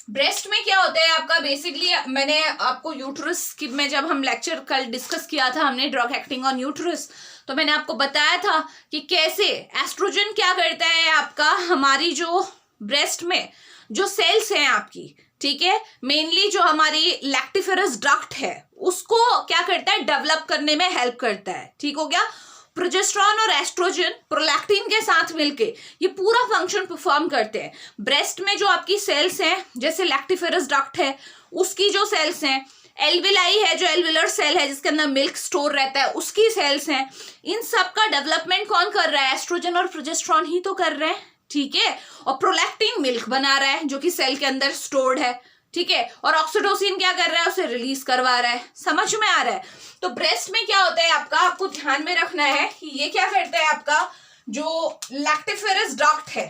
ब्रेस्ट में क्या होता है आपका, बेसिकली मैंने आपको यूट्रस की में जब हम लेक्चर कल डिस्कस किया था हमने ड्रग एक्टिंग ऑन यूट्रस, तो मैंने आपको बताया था कि कैसे एस्ट्रोजन क्या करता है आपका, हमारी जो ब्रेस्ट में जो सेल्स हैं आपकी, ठीक है, मेनली जो हमारी लैक्टिफेरस डक्ट है उसको क्या करता है, डेवलप करने में हेल्प करता है। ठीक हो गया, प्रोजेस्टेरॉन और एस्ट्रोजन प्रोलैक्टिन के साथ मिलके ये पूरा फंक्शन परफॉर्म करते हैं। ब्रेस्ट में जो आपकी सेल्स हैं, जैसे लैक्टिफेरस डक्ट है उसकी जो सेल्स हैं, एल्विलाई है जो एल्विलर सेल है जिसके अंदर मिल्क स्टोर रहता है उसकी सेल्स हैं, इन सब का डेवलपमेंट कौन कर रहा है, एस्ट्रोजन और प्रोजेस्टेरॉन ही तो कर रहे हैं। ठीक है, और प्रोलैक्टिन मिल्क बना रहा है जो कि सेल के अंदर स्टोर्ड है। ठीक है, और ऑक्सीटोसिन क्या कर रहा है, उसे रिलीज करवा रहा है। समझ में आ रहा है। तो ब्रेस्ट में क्या होता है आपका, आपको ध्यान में रखना है कि ये क्या करता है आपका, जो लैक्टिफेरस डक्ट है,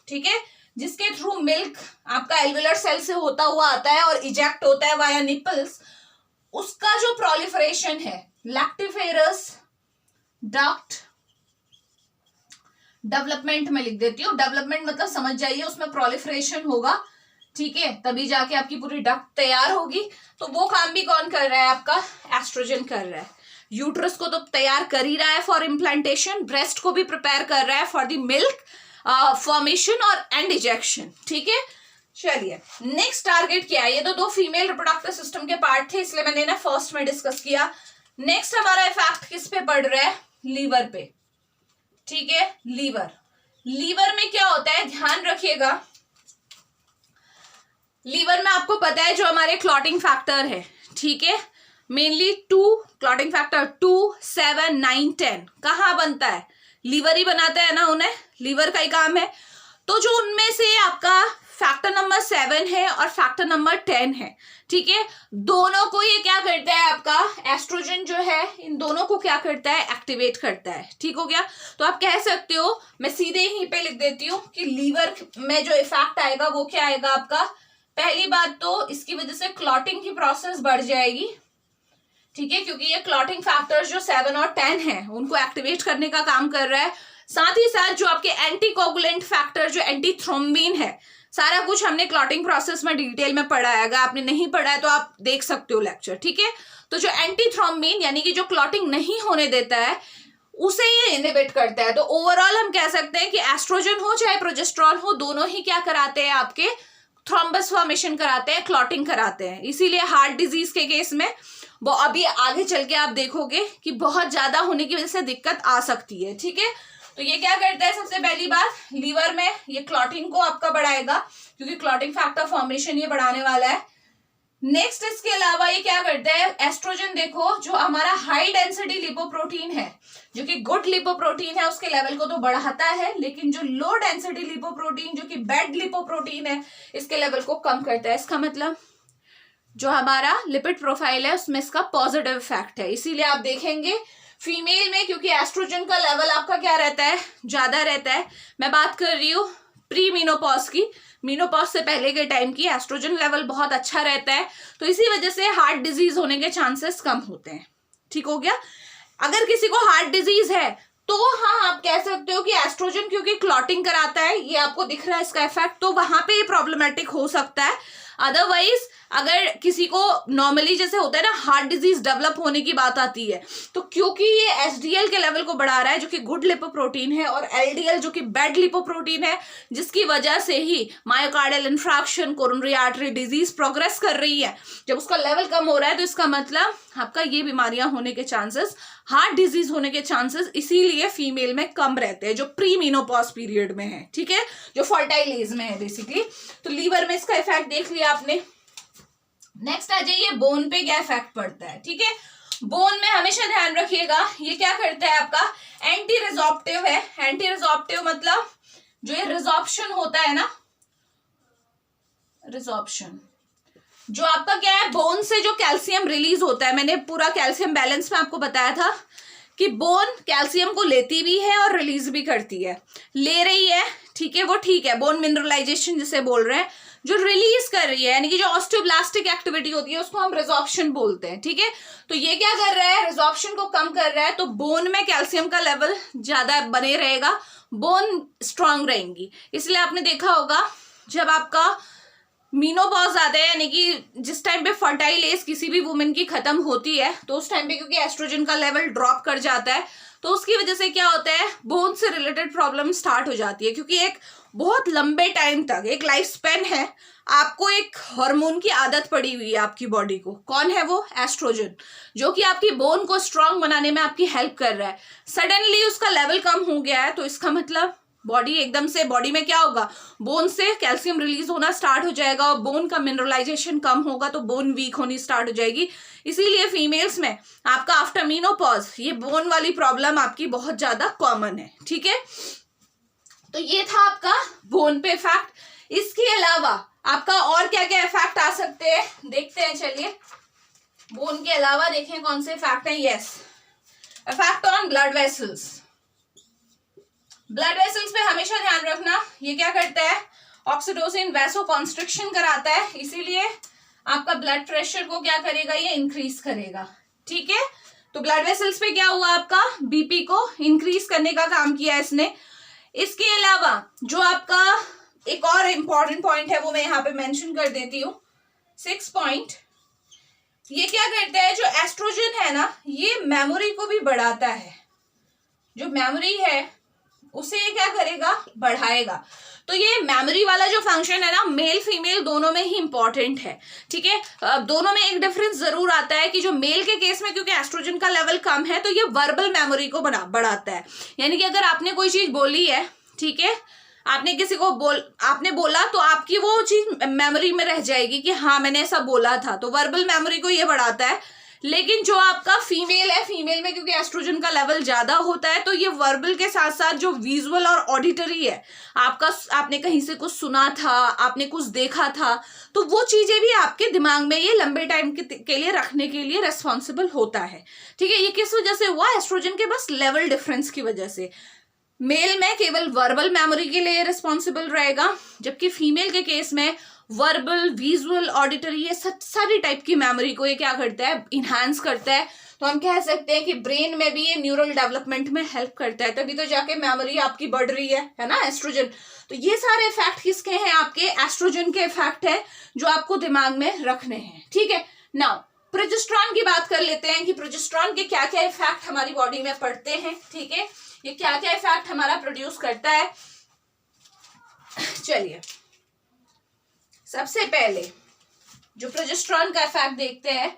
ठीक है, जिसके थ्रू मिल्क आपका एल्विलर सेल से होता हुआ आता है और इजेक्ट होता है वाया निपल्स, उसका जो प्रोलिफरेशन है, लैक्टिफेरस डक्ट डेवलपमेंट में लिख देती हूँ। डेवलपमेंट मतलब समझ जाइए, उसमें प्रोलिफरेशन होगा। ठीक है, तभी जाके आपकी पूरी डक्ट तैयार होगी। तो वो काम भी कौन कर रहा है आपका, एस्ट्रोजन कर रहा है। यूट्रस को तो तैयार कर ही रहा है फॉर इम्प्लांटेशन, ब्रेस्ट को भी प्रिपेयर कर रहा है फॉर द मिल्क फॉर्मेशन और एंड इजेक्शन। ठीक है, चलिए नेक्स्ट टारगेट क्या है, ये तो दो फीमेल रिप्रोडक्टिव सिस्टम के पार्ट थे इसलिए मैंने ना फर्स्ट में डिस्कस किया। नेक्स्ट हमारा इफेक्ट किस पे पड़ रहा है, लीवर पे। ठीक है, लीवर में क्या होता है, ध्यान रखिएगा, लीवर में आपको पता है जो हमारे क्लॉटिंग फैक्टर है, ठीक है, मेनली 2 क्लॉटिंग फैक्टर 2, 7, 9, 10 कहाँ बनता है, लीवर ही बनाता है ना, उन्हें लीवर का ही काम है। तो जो उनमें से आपका फैक्टर नंबर 7 है और फैक्टर नंबर 10 है, ठीक है, दोनों को ये क्या करता है, आपका एस्ट्रोजन जो है इन दोनों को क्या करता है, एक्टिवेट करता है। ठीक हो गया। तो आप कह सकते हो, मैं सीधे यहीं पे लिख देती हूँ कि लीवर में जो इफेक्ट आएगा वो क्या आएगा आपका, पहली बात तो इसकी वजह से क्लॉटिंग की प्रोसेस बढ़ जाएगी, ठीक है, क्योंकि ये क्लॉटिंग फैक्टर्स जो 7 और 10 है उनको एक्टिवेट करने का काम कर रहा है। साथ ही साथ जो आपके एंटीकोगुलेंट फैक्टर जो एंटीथ्रोम्बिन है, सारा कुछ हमने क्लॉटिंग प्रोसेस में डिटेल में पढ़ा है, अगर आपने नहीं पढ़ा है तो आप देख सकते हो लेक्चर, ठीक है। तो जो एंटीथ्रोम्बिन यानी कि जो क्लॉटिंग नहीं होने देता है उसे ये इनहिबिट करता है। तो ओवरऑल हम कह सकते हैं कि एस्ट्रोजन हो चाहे प्रोजेस्टेरॉन हो, दोनों ही क्या कराते हैं, आपके थ्रोम्बस फॉर्मेशन कराते हैं, क्लॉटिंग कराते हैं। इसीलिए हार्ट डिजीज के केस में वो अभी आगे चल के आप देखोगे कि बहुत ज्यादा होने की वजह से दिक्कत आ सकती है, ठीक है। तो ये क्या करता है, सबसे पहली बात लीवर में ये क्लॉटिंग को आपका बढ़ाएगा, क्योंकि क्लॉटिंग फैक्टर फॉर्मेशन ये बढ़ाने वाला है। नेक्स्ट इसके अलावा ये क्या करता है, एस्ट्रोजन देखो जो हमारा हाई डेंसिटी लिपोप्रोटीन है, जो कि गुड लिपोप्रोटीन है, उसके लेवल को तो बढ़ाता है, लेकिन जो लो डेंसिटी लिपोप्रोटीन जो कि बैड लिपोप्रोटीन है, इसके लेवल को कम करता है। इसका मतलब जो हमारा लिपिड प्रोफाइल है उसमें इसका पॉजिटिव इफेक्ट है। इसीलिए आप देखेंगे फीमेल में, क्योंकि एस्ट्रोजन का लेवल आपका क्या रहता है, ज्यादा रहता है। मैं बात कर रही हूँ प्री मीनोपॉज की, मीनोपॉज से पहले के टाइम की एस्ट्रोजन लेवल बहुत अच्छा रहता है, तो इसी वजह से हार्ट डिजीज होने के चांसेस कम होते हैं। ठीक हो गया। अगर किसी को हार्ट डिजीज है तो हाँ आप कह सकते हो कि एस्ट्रोजन क्योंकि क्लॉटिंग कराता है, ये आपको दिख रहा है इसका इफेक्ट, तो वहां पे ये प्रॉब्लमेटिक हो सकता है। अदरवाइज अगर किसी को नॉर्मली जैसे होता है ना हार्ट डिजीज डेवलप होने की बात आती है, तो क्योंकि ये एचडीएल के लेवल को बढ़ा रहा है जो कि गुड लिपोप्रोटीन है, और एलडीएल जो कि बैड लिपोप्रोटीन है, जिसकी वजह से ही myocardial infarction, coronary artery disease progress कर रही है। जब उसका लेवल कम हो रहा है तो इसका मतलब आपका ये बीमारियां होने के चांसेस, हार्ट डिजीज होने के चांसेस इसीलिए फीमेल में कम रहते हैं जो प्री मीनोपॉज पीरियड में है, ठीक है, जो फर्टाइल एज में है बेसिकली। तो लीवर में इसका इफेक्ट देख लिया आपने। नेक्स्ट आ जाइए बोन पे क्या इफेक्ट पड़ता है, ठीक है। बोन में हमेशा ध्यान रखिएगा ये क्या करता है, आपका एंटी रिजॉर्प्टिव है। एंटी रिजॉर्प्टिव मतलब जो ये रिजॉर्प्शन होता है ना, रिजॉर्प्शन जो आपका क्या है, बोन से जो कैल्शियम रिलीज होता है, मैंने पूरा कैल्शियम बैलेंस में आपको बताया था कि बोन कैल्शियम को लेती भी है और रिलीज भी करती है, ले रही है, ठीक है, वो ठीक है, बोन मिनरलाइजेशन जिसे बोल रहे हैं, जो रिलीज कर रही है यानी कि जो ऑस्टियोब्लास्टिक एक्टिविटी होती है उसको हम रिजॉर्प्शन बोलते हैं, ठीक है। तो ये क्या कर रहा है, रिजॉर्प्शन को कम कर रहा है, तो बोन में कैल्शियम का लेवल ज्यादा बने रहेगा, बोन स्ट्रांग रहेंगी। इसलिए आपने देखा होगा जब आपका मीनोपॉज आता है यानी कि जिस टाइम पे फर्टाइल एज किसी भी वुमेन की खत्म होती है, तो उस टाइम पे क्योंकि एस्ट्रोजन का लेवल ड्रॉप कर जाता है, तो उसकी वजह से क्या होता है, बोन से रिलेटेड प्रॉब्लम स्टार्ट हो जाती है, क्योंकि एक बहुत लंबे टाइम तक एक लाइफ स्पेन है, आपको एक हार्मोन की आदत पड़ी हुई है आपकी बॉडी को। कौन है वो, एस्ट्रोजन, जो कि आपकी बोन को स्ट्रांग बनाने में आपकी हेल्प कर रहा है। सडनली उसका लेवल कम हो गया है, तो इसका मतलब बॉडी एकदम से, बॉडी में क्या होगा, बोन से कैल्शियम रिलीज होना स्टार्ट हो जाएगा, और बोन का मिनरलाइजेशन कम होगा तो बोन वीक होनी स्टार्ट हो जाएगी। इसीलिए फीमेल्स में आपका आफ्टर मीनोपॉज ये बोन वाली प्रॉब्लम आपकी बहुत ज्यादा कॉमन है, ठीक है। तो ये था आपका बोन पे इफेक्ट। इसके अलावा आपका और क्या क्या इफेक्ट आ सकते हैं, देखते हैं, चलिए। बोन के अलावा देखें कौन से इफेक्ट हैं। Yes, effect on blood vessels. Blood vessels पे हमेशा ध्यान रखना, ये क्या करता है, ऑक्सीटोसिन वैसो कॉन्स्ट्रिक्शन कराता है, इसीलिए आपका ब्लड प्रेशर को क्या करेगा, ये इंक्रीज करेगा, ठीक है। तो ब्लड वेसल्स पे क्या हुआ, आपका बीपी को इंक्रीज करने का काम किया इसने। इसके अलावा जो आपका एक और इंपॉर्टेंट पॉइंट है वो मैं यहाँ पे मेंशन कर देती हूँ, 6 पॉइंट। ये क्या करता है, जो एस्ट्रोजन है ना, ये मेमोरी को भी बढ़ाता है, जो मेमोरी है उसे ये क्या करेगा, बढ़ाएगा। तो ये मेमोरी वाला जो फंक्शन है ना, मेल फीमेल दोनों में ही इंपॉर्टेंट है, ठीक है। दोनों में एक डिफरेंस जरूर आता है कि जो मेल के केस में क्योंकि एस्ट्रोजन का लेवल कम है, तो ये वर्बल मेमोरी को बढ़ाता है, यानी कि अगर आपने कोई चीज बोली है, ठीक है, आपने किसी को आपने बोला, तो आपकी वो चीज मेमोरी में रह जाएगी कि हाँ मैंने ऐसा बोला था, तो वर्बल मेमोरी को ये बढ़ाता है। लेकिन जो आपका फीमेल है, फीमेल में क्योंकि एस्ट्रोजन का लेवल ज्यादा होता है तो ये वर्बल के साथ साथ जो विजुअल और ऑडिटरी है, आपने कहीं से कुछ सुना था, आपने कुछ देखा था, तो वो चीजें भी आपके दिमाग में ये लंबे टाइम के लिए रखने के लिए रेस्पॉन्सिबल होता है। ठीक है, ये किस वजह से हुआ? एस्ट्रोजन के बस लेवल डिफरेंस की वजह से। मेल में केवल वर्बल मेमोरी के लिए रिस्पॉन्सिबल रहेगा, जबकि फीमेल के केस में वर्बल, विजुअल, ऑडिटरी, ये सारी टाइप की मेमोरी को ये क्या करता है? इन्हांस करता है। तो हम कह सकते हैं कि ब्रेन में भी ये न्यूरल डेवलपमेंट में हेल्प करता है, तभी तो जाके मेमोरी आपकी बढ़ रही है ना, एस्ट्रोजन। तो ये सारे इफेक्ट किसके हैं? आपके एस्ट्रोजन के इफेक्ट है जो आपको दिमाग में रखने हैं। ठीक है, नाउ प्रोजेस्टेरॉन की बात कर लेते हैं कि प्रोजेस्टेरॉन के क्या क्या इफेक्ट हमारी बॉडी में पड़ते हैं। ठीक है, ये क्या क्या इफेक्ट हमारा प्रोड्यूस करता है। चलिए, सबसे पहले जो प्रोजेस्टेरॉन का इफेक्ट देखते हैं,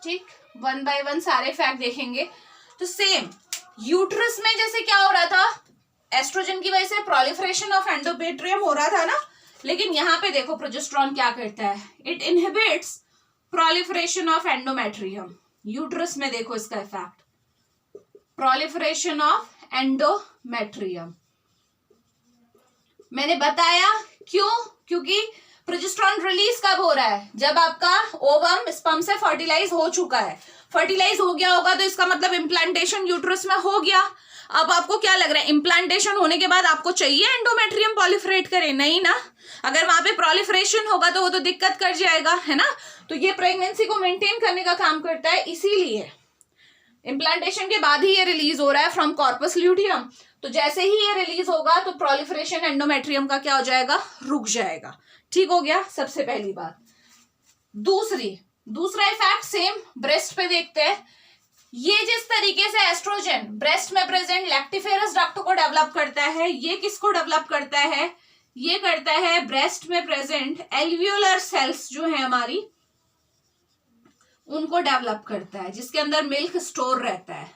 ठीक, वन बाय वन सारे इफेक्ट देखेंगे। तो सेम यूट्रस में जैसे क्या हो रहा था, एस्ट्रोजन की वजह से प्रोलिफरेशन ऑफ एंडोमेट्रियम हो रहा था ना, लेकिन यहां पे देखो प्रोजेस्टेरॉन क्या करता है, it inhibits proliferation of endometrium. Uterus में देखो इसका इफेक्ट, प्रोलिफरेशन ऑफ एंडोमेट्रियम। मैंने बताया क्यों, क्योंकि प्रोजेस्टेरॉन रिलीज कब हो रहा है? जब आपका ओवम स्पर्म से फर्टिलाइज हो चुका है। फर्टिलाइज हो गया होगा तो इसका मतलब इम्प्लांटेशन यूट्रस में हो गया। अब आपको क्या लग रहा है, इम्प्लांटेशन होने के बाद आपको चाहिए एंडोमेट्रियम प्रोलिफरेट करे? नहीं ना, अगर वहां पे प्रोलिफरेशन होगा तो वो तो दिक्कत कर जाएगा, है ना। तो ये प्रेगनेंसी को मेंटेन करने का काम करता है, इसीलिए इम्प्लांटेशन के बाद ही ये रिलीज हो रहा है फ्रॉम कॉर्पस ल्यूटियम। तो जैसे ही ये रिलीज होगा तो प्रोलिफरेशन एंडोमेट्रियम का क्या हो जाएगा? रुक जाएगा। ठीक हो गया, सबसे पहली बात। दूसरा इफेक्ट सेम ब्रेस्ट पे देखते हैं। ये जिस तरीके से एस्ट्रोजन ब्रेस्ट में प्रेजेंट लैक्टिफेरस डक्ट को डेवलप करता है, ये किसको डेवलप करता है? ये करता है ब्रेस्ट में प्रेजेंट एल्वियोलर सेल्स जो है हमारी, उनको डेवलप करता है, जिसके अंदर मिल्क स्टोर रहता है।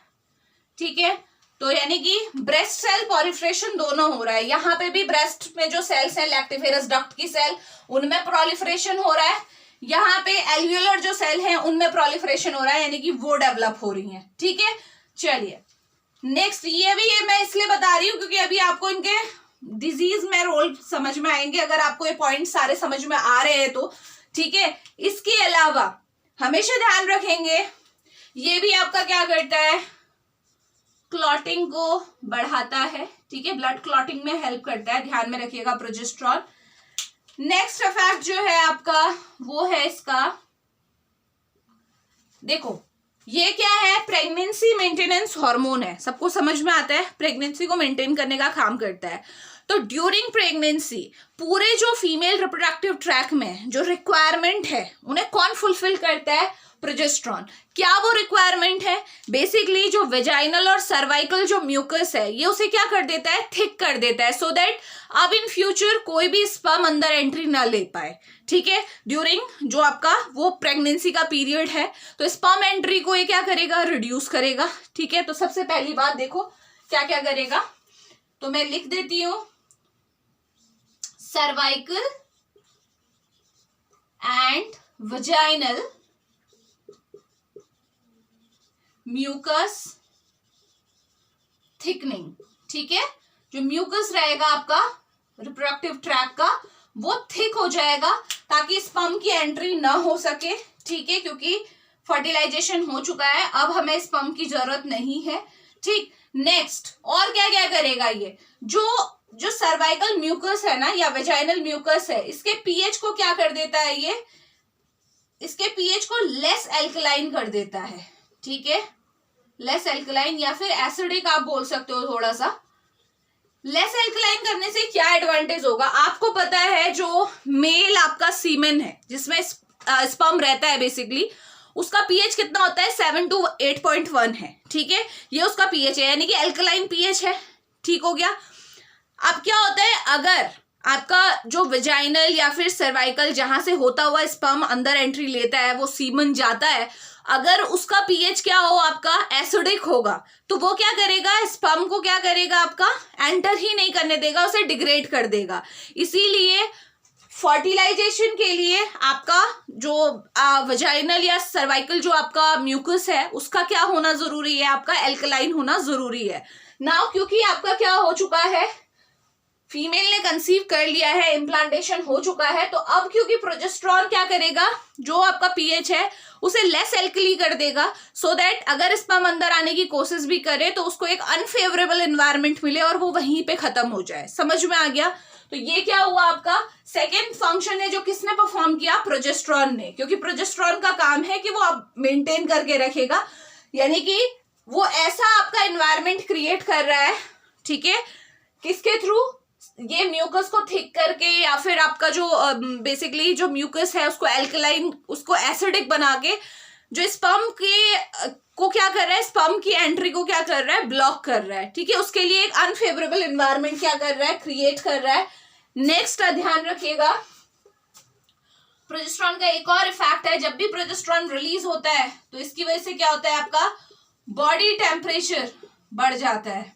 ठीक है, तो यानी कि ब्रेस्ट सेल प्रोलिफरेशन दोनों हो रहा है। यहाँ पे भी ब्रेस्ट में जो सेल्स है लैक्टिफेरस डक्ट की सेल, उनमें प्रोलिफरेशन हो रहा है। यहाँ पे एल्वियोलर जो सेल है उनमें प्रोलिफरेशन हो रहा है, यानी कि वो डेवलप हो रही है। ठीक है, चलिए नेक्स्ट, ये मैं इसलिए बता रही हूँ क्योंकि अभी आपको इनके डिजीज में रोल समझ में आएंगे, अगर आपको ये पॉइंट सारे समझ में आ रहे हैं तो। ठीक है, इसके अलावा हमेशा ध्यान रखेंगे, ये भी आपका क्या करता है? क्लॉटिंग को बढ़ाता है। ठीक है, ब्लड क्लॉटिंग में हेल्प करता है, ध्यान में रखिएगा प्रोजेस्टेरॉन। नेक्स्ट इफेक्ट जो है आपका वो है इसका, देखो ये क्या है? प्रेगनेंसी मेंटेनेंस हार्मोन है, सबको समझ में आता है, प्रेगनेंसी को मेंटेन करने का काम करता है। तो ड्यूरिंग प्रेगनेंसी पूरे जो फीमेल रिप्रोडक्टिव ट्रैक में जो रिक्वायरमेंट है उन्हें कौन फुलफिल करता है? प्रोजेस्टेरॉन। क्या वो रिक्वायरमेंट है? बेसिकली जो वेजाइनल और सर्वाइकल जो म्यूकस है ये उसे क्या कर देता है? थिक कर देता है, सो दैट अब इन फ्यूचर कोई भी स्पर्म अंदर एंट्री ना ले पाए। ठीक है, ड्यूरिंग जो आपका वो प्रेगनेंसी का पीरियड है, तो स्पर्म एंट्री को ये क्या करेगा? रिड्यूस करेगा। ठीक है, तो सबसे पहली बात देखो क्या क्या करेगा, तो मैं लिख देती हूं, cervical and vaginal mucus thickening. ठीक है, जो म्यूकस रहेगा आपका रिप्रोडक्टिव ट्रैक का वो थिक हो जाएगा ताकि स्पर्म की एंट्री ना हो सके। ठीक है, क्योंकि फर्टिलाइजेशन हो चुका है, अब हमें स्पर्म की जरूरत नहीं है। ठीक, नेक्स्ट और क्या क्या करेगा? ये जो सर्वाइकल म्यूकस है ना या वेजाइनल म्यूकस है, इसके पीएच को क्या कर देता है? ये इसके पीएच को लेस एल्कलाइन कर देता है। ठीक है, लेस एल्कलाइन या फिर एसिडिक आप बोल सकते हो थोड़ा सा। लेस एल्कलाइन करने से क्या एडवांटेज होगा? आपको पता है जो मेल आपका सीमेन है जिसमें स्पर्म रहता है बेसिकली, उसका पीएच कितना होता है? 7 to 8.1 है। ठीक है, ये उसका पीएच है, यानी कि एल्कलाइन पीएच है। ठीक हो गया। अब क्या होता है, अगर आपका जो वेजाइनल या फिर सर्वाइकल जहां से होता हुआ स्पर्म अंदर एंट्री लेता है, वो सीमन जाता है, अगर उसका पीएच क्या हो आपका? एसिडिक होगा, तो वो क्या करेगा? स्पर्म को क्या करेगा? आपका एंटर ही नहीं करने देगा, उसे डिग्रेड कर देगा। इसीलिए फर्टिलाइजेशन के लिए आपका जो वजाइनल या सर्वाइकल जो आपका म्यूकस है उसका क्या होना जरूरी है, आपका एल्कलाइन होना जरूरी है। नाउ क्योंकि आपका क्या हो चुका है, फीमेल ने कंसीव कर लिया है, इम्प्लांटेशन हो चुका है, तो अब क्योंकि प्रोजेस्टेरॉन क्या करेगा, जो आपका पीएच है उसे लेस एल्कली कर देगा, सो दैट अगर स्पर्म अंदर आने की कोशिश भी करे तो उसको एक अनफेवरेबल एनवायरनमेंट मिले और वो वहीं पे खत्म हो जाए। समझ में आ गया? तो ये क्या हुआ, आपका सेकेंड फंक्शन है जो किसने परफॉर्म किया, प्रोजेस्टेरॉन ने, क्योंकि प्रोजेस्टेरॉन का काम है कि वो आप मेंटेन करके रखेगा, यानी कि वो ऐसा आपका एनवायरनमेंट क्रिएट कर रहा है, ठीक है, किसके थ्रू, ये म्यूकस को थिक करके या फिर आपका जो बेसिकली जो म्यूकस है उसको एल्कलाइन, उसको एसिडिक बना के जो स्पर्म के को क्या कर रहा है, स्पर्म की एंट्री को क्या कर रहा है, ब्लॉक कर रहा है, ठीक है, उसके लिए एक अनफेवरेबल एनवायरनमेंट क्या कर रहा है, क्रिएट कर रहा है। नेक्स्ट ध्यान रखिएगा, प्रोजेस्टेरॉन का एक और इफेक्ट है, जब भी प्रोजेस्टेरॉन रिलीज होता है तो इसकी वजह से क्या होता है, आपका बॉडी टेम्परेचर बढ़ जाता है,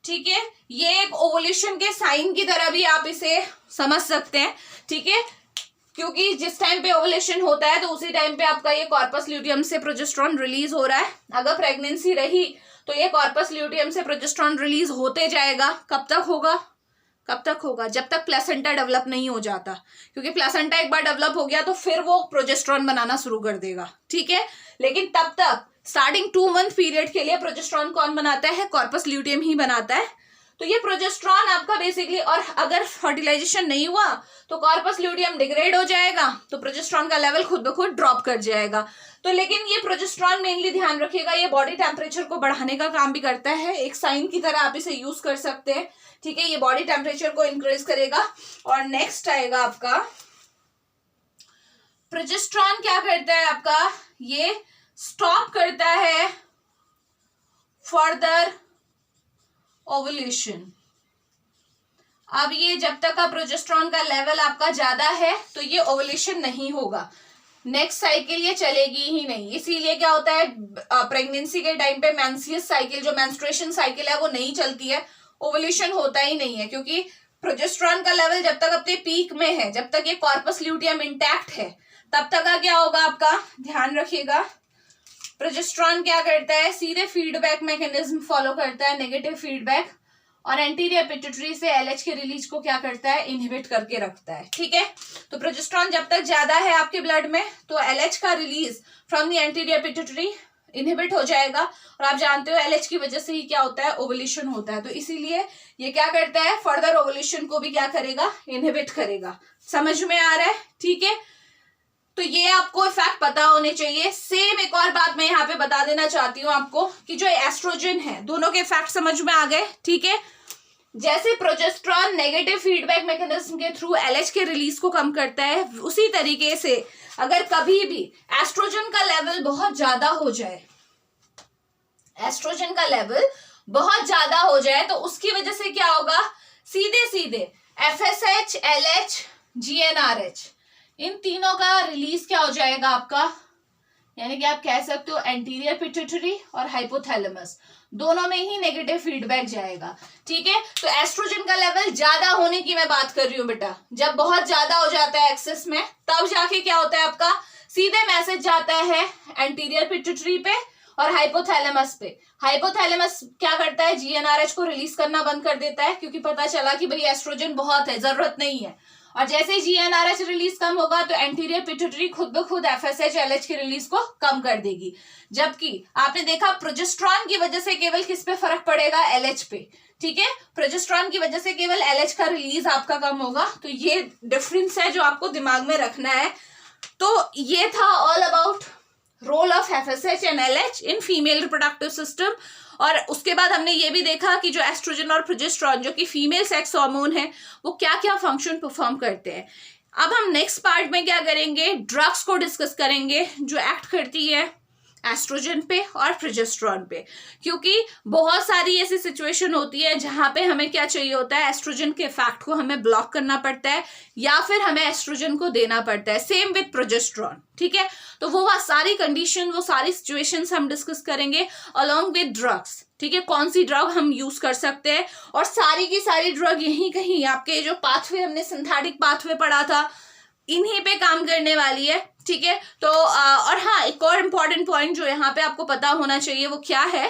ठीक है, ये एक ओवुलेशन के साइन की तरह भी आप इसे समझ सकते हैं, ठीक है, क्योंकि जिस टाइम पे ओवुलेशन होता है तो उसी टाइम पे आपका ये कॉर्पस ल्यूटियम से प्रोजेस्टेरॉन रिलीज हो रहा है। अगर प्रेगनेंसी रही तो ये कॉर्पस ल्यूटियम से प्रोजेस्टेरॉन रिलीज होते जाएगा, कब तक होगा, कब तक होगा, जब तक प्लेसेंटा डेवलप नहीं हो जाता, क्योंकि प्लेसेंटा एक बार डेवलप हो गया तो फिर वो प्रोजेस्टेरॉन बनाना शुरू कर देगा, ठीक है, लेकिन तब तक स्टार्टिंग 2 मंथ पीरियड के लिए प्रोजेस्टेरॉन कौन बनाता है, कॉर्पस ल्यूटियम ही बनाता है। तो ये प्रोजेस्टेरॉन आपका बेसिकली, और अगर फर्टिलाइजेशन नहीं हुआ तो कॉर्पस ल्यूटियम डिग्रेड हो जाएगा, तो प्रोजेस्टेरॉन का लेवल खुद ब खुद ड्रॉप कर जाएगा। तो लेकिन ये प्रोजेस्टेरॉन मेनली ध्यान रखिएगा, ये बॉडी टेम्परेचर को बढ़ाने का काम भी करता है, एक साइन की तरह आप इसे यूज कर सकते हैं, ठीक है, ये बॉडी टेम्परेचर को इंक्रीज करेगा। और नेक्स्ट आएगा आपका प्रोजेस्टेरॉन क्या करता है, आपका ये स्टॉप करता है फर्दर ओवुलेशन। अब ये जब तक का प्रोजेस्टेरॉन का लेवल आपका ज्यादा है तो ये ओवुलेशन नहीं होगा, नेक्स्ट साइकिल ये चलेगी ही नहीं। इसीलिए क्या होता है, प्रेगनेंसी के टाइम पे मेंस्ट्रुअस साइकिल, जो मेंस्ट्रुएशन साइकिल है वो नहीं चलती है, ओवुलेशन होता ही नहीं है, क्योंकि प्रोजेस्टेरॉन का लेवल जब तक अपने पीक में है, जब तक ये कॉर्पस ल्यूटियम इंटैक्ट है, तब तक का क्या होगा, आपका ध्यान रखिएगा, प्रोजेस्टेरॉन क्या करता है, सीधे फीडबैक मैकेनिज्म फॉलो करता है, नेगेटिव फीडबैक, और एंटीरियर पिट्यूटरी से एलएच के रिलीज को क्या करता है, इनहिबिट करके रखता है, ठीक है। तो प्रोजेस्टेरॉन जब तक ज्यादा है आपके ब्लड में तो एलएच का release from the anterior pituitary inhibit हो जाएगा, और आप जानते हो एलएच की वजह से ही क्या होता है, ओवुलेशन होता है, तो इसीलिए ये क्या करता है, फर्दर ओवुलेशन को भी क्या करेगा, इनहिबिट करेगा। समझ में आ रहा है, ठीक है, तो ये आपको इफेक्ट पता होने चाहिए। सेम एक और बात मैं यहाँ पे बता देना चाहती हूँ आपको कि जो एस्ट्रोजन है, दोनों के इफेक्ट समझ में आ गए, ठीक है। जैसे प्रोजेस्टेरॉन नेगेटिव फीडबैक मैकेनिज्म के थ्रू एलएच के रिलीज को कम करता है, उसी तरीके से अगर कभी भी एस्ट्रोजन का लेवल बहुत ज्यादा हो जाए, एस्ट्रोजन का लेवल बहुत ज्यादा हो जाए तो उसकी वजह से क्या होगा, सीधे सीधे एफएसएच, एलएच, जीएनआरएच, इन तीनों का रिलीज क्या हो जाएगा आपका, यानी कि आप कह सकते हो एंटीरियर पिट्यूटरी और हाइपोथैलेमस दोनों में ही नेगेटिव फीडबैक जाएगा, ठीक है। तो एस्ट्रोजन का लेवल ज्यादा होने की मैं बात कर रही हूँ बेटा, जब बहुत ज्यादा हो जाता है एक्सेस में, तब जाके क्या होता है, आपका सीधे मैसेज जाता है एंटीरियर पिट्यूटरी पे और हाइपोथैलेमस पे। हाइपोथैलेमस क्या करता है, जीएनआरएच को रिलीज करना बंद कर देता है, क्योंकि पता चला कि भाई एस्ट्रोजन बहुत है, जरूरत नहीं है, और जैसे ही जीएनआरएच रिलीज कम होगा तो एंटीरियर पिट्यूटरी खुद ब खुद एफएसएच, एलएच की रिलीज को कम कर देगी। जबकि आपने देखा प्रोजेस्टेरॉन की वजह से केवल किस पे फर्क पड़ेगा, एलएच पे, ठीक है, प्रोजेस्टेरॉन की वजह से केवल एलएच का रिलीज आपका कम होगा। तो ये डिफरेंस है जो आपको दिमाग में रखना है। तो ये था all about role of FSH and LH in female reproductive system. और उसके बाद हमने ये भी देखा कि जो एस्ट्रोजन और प्रोजेस्टेरॉन जो कि फीमेल सेक्स हार्मोन है, वो क्या क्या फंक्शन परफॉर्म करते हैं। अब हम नेक्स्ट पार्ट में क्या करेंगे, ड्रग्स को डिस्कस करेंगे जो एक्ट करती है एस्ट्रोजन पे और प्रोजेस्टेरॉन पे, क्योंकि बहुत सारी ऐसी सिचुएशन होती है जहां पे हमें क्या चाहिए होता है, एस्ट्रोजन के इफेक्ट को हमें ब्लॉक करना पड़ता है या फिर हमें एस्ट्रोजन को देना पड़ता है, सेम विद प्रोजेस्टेरॉन, ठीक है। तो वो सारी कंडीशन, वो सारी सिचुएशंस हम डिस्कस करेंगे अलॉन्ग विद ड्रग्स, ठीक है, कौन सी ड्रग हम यूज कर सकते हैं। और सारी की सारी ड्रग यहीं कहीं आपके जो पाथवे, हमने सिंथेटिक पाथवे पढ़ा था, इन्हीं पे काम करने वाली है, ठीक है। तो और हाँ, एक और इम्पॉर्टेंट पॉइंट जो यहाँ पे आपको पता होना चाहिए वो क्या है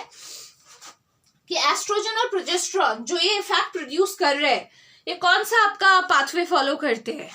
कि एस्ट्रोजन और प्रोजेस्टेरॉन जो ये इफेक्ट प्रोड्यूस कर रहे हैं, ये कौन सा आपका पाथवे फॉलो करते हैं,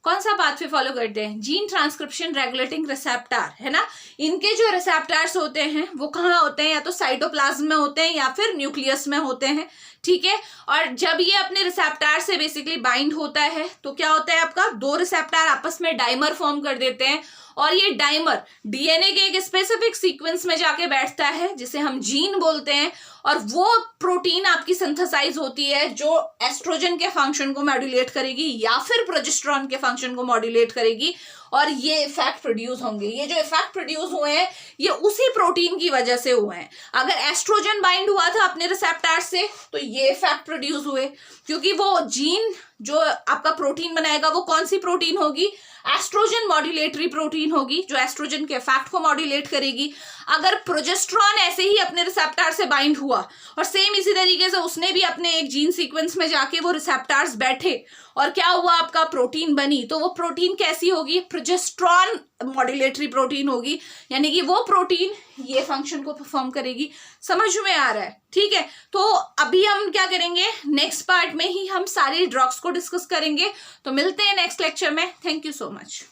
कौन सा पाथवे फॉलो करते हैं, जीन ट्रांसक्रिप्शन रेगुलेटिंग रिसेप्टर, है ना। इनके जो रिसेप्टर्स होते हैं वो कहाँ होते हैं, या तो साइटोप्लाज्म में होते हैं या फिर न्यूक्लियस में होते हैं, ठीक है। और जब ये अपने रिसेप्टर से बेसिकली बाइंड होता है तो क्या होता है, आपका दो रिसेप्टर आपस में डाइमर फॉर्म कर देते हैं, और ये डाइमर डीएनए के एक स्पेसिफिक सीक्वेंस में जाके बैठता है जिसे हम जीन बोलते हैं, और वो प्रोटीन आपकी सिंथेसाइज होती है जो एस्ट्रोजन के फंक्शन को मॉड्यूलेट करेगी या फिर प्रोजेस्टेरॉन के फंक्शन को मॉड्यूलेट करेगी, और ये इफेक्ट प्रोड्यूस होंगे। ये जो इफेक्ट प्रोड्यूस हुए हैं ये उसी प्रोटीन की वजह से हुए हैं। अगर एस्ट्रोजन बाइंड हुआ था अपने रिसेप्टर से तो ये इफेक्ट प्रोड्यूस हुए, क्योंकि वो जीन जो आपका प्रोटीन बनाएगा वो कौन सी प्रोटीन होगी, एस्ट्रोजन मॉड्यूलेटरी प्रोटीन होगी जो एस्ट्रोजन के इफेक्ट को मॉड्यूलेट करेगी। अगर प्रोजेस्टेरॉन ऐसे ही अपने रिसेप्टर से बाइंड हुआ और सेम इसी तरीके से उसने भी अपने एक जीन सीक्वेंस में जाके वो रिसेप्टर्स बैठे और क्या हुआ, आपका प्रोटीन बनी, तो वो प्रोटीन कैसी होगी, प्रोजेस्टेरॉन मॉड्यूलेटरी प्रोटीन होगी, यानी कि वो प्रोटीन ये फंक्शन को परफॉर्म करेगी। समझ में आ रहा है, ठीक है। तो अभी हम क्या करेंगे, नेक्स्ट पार्ट में ही हम सारी ड्रग्स को डिस्कस करेंगे। तो मिलते हैं नेक्स्ट लेक्चर में। Thank you so much.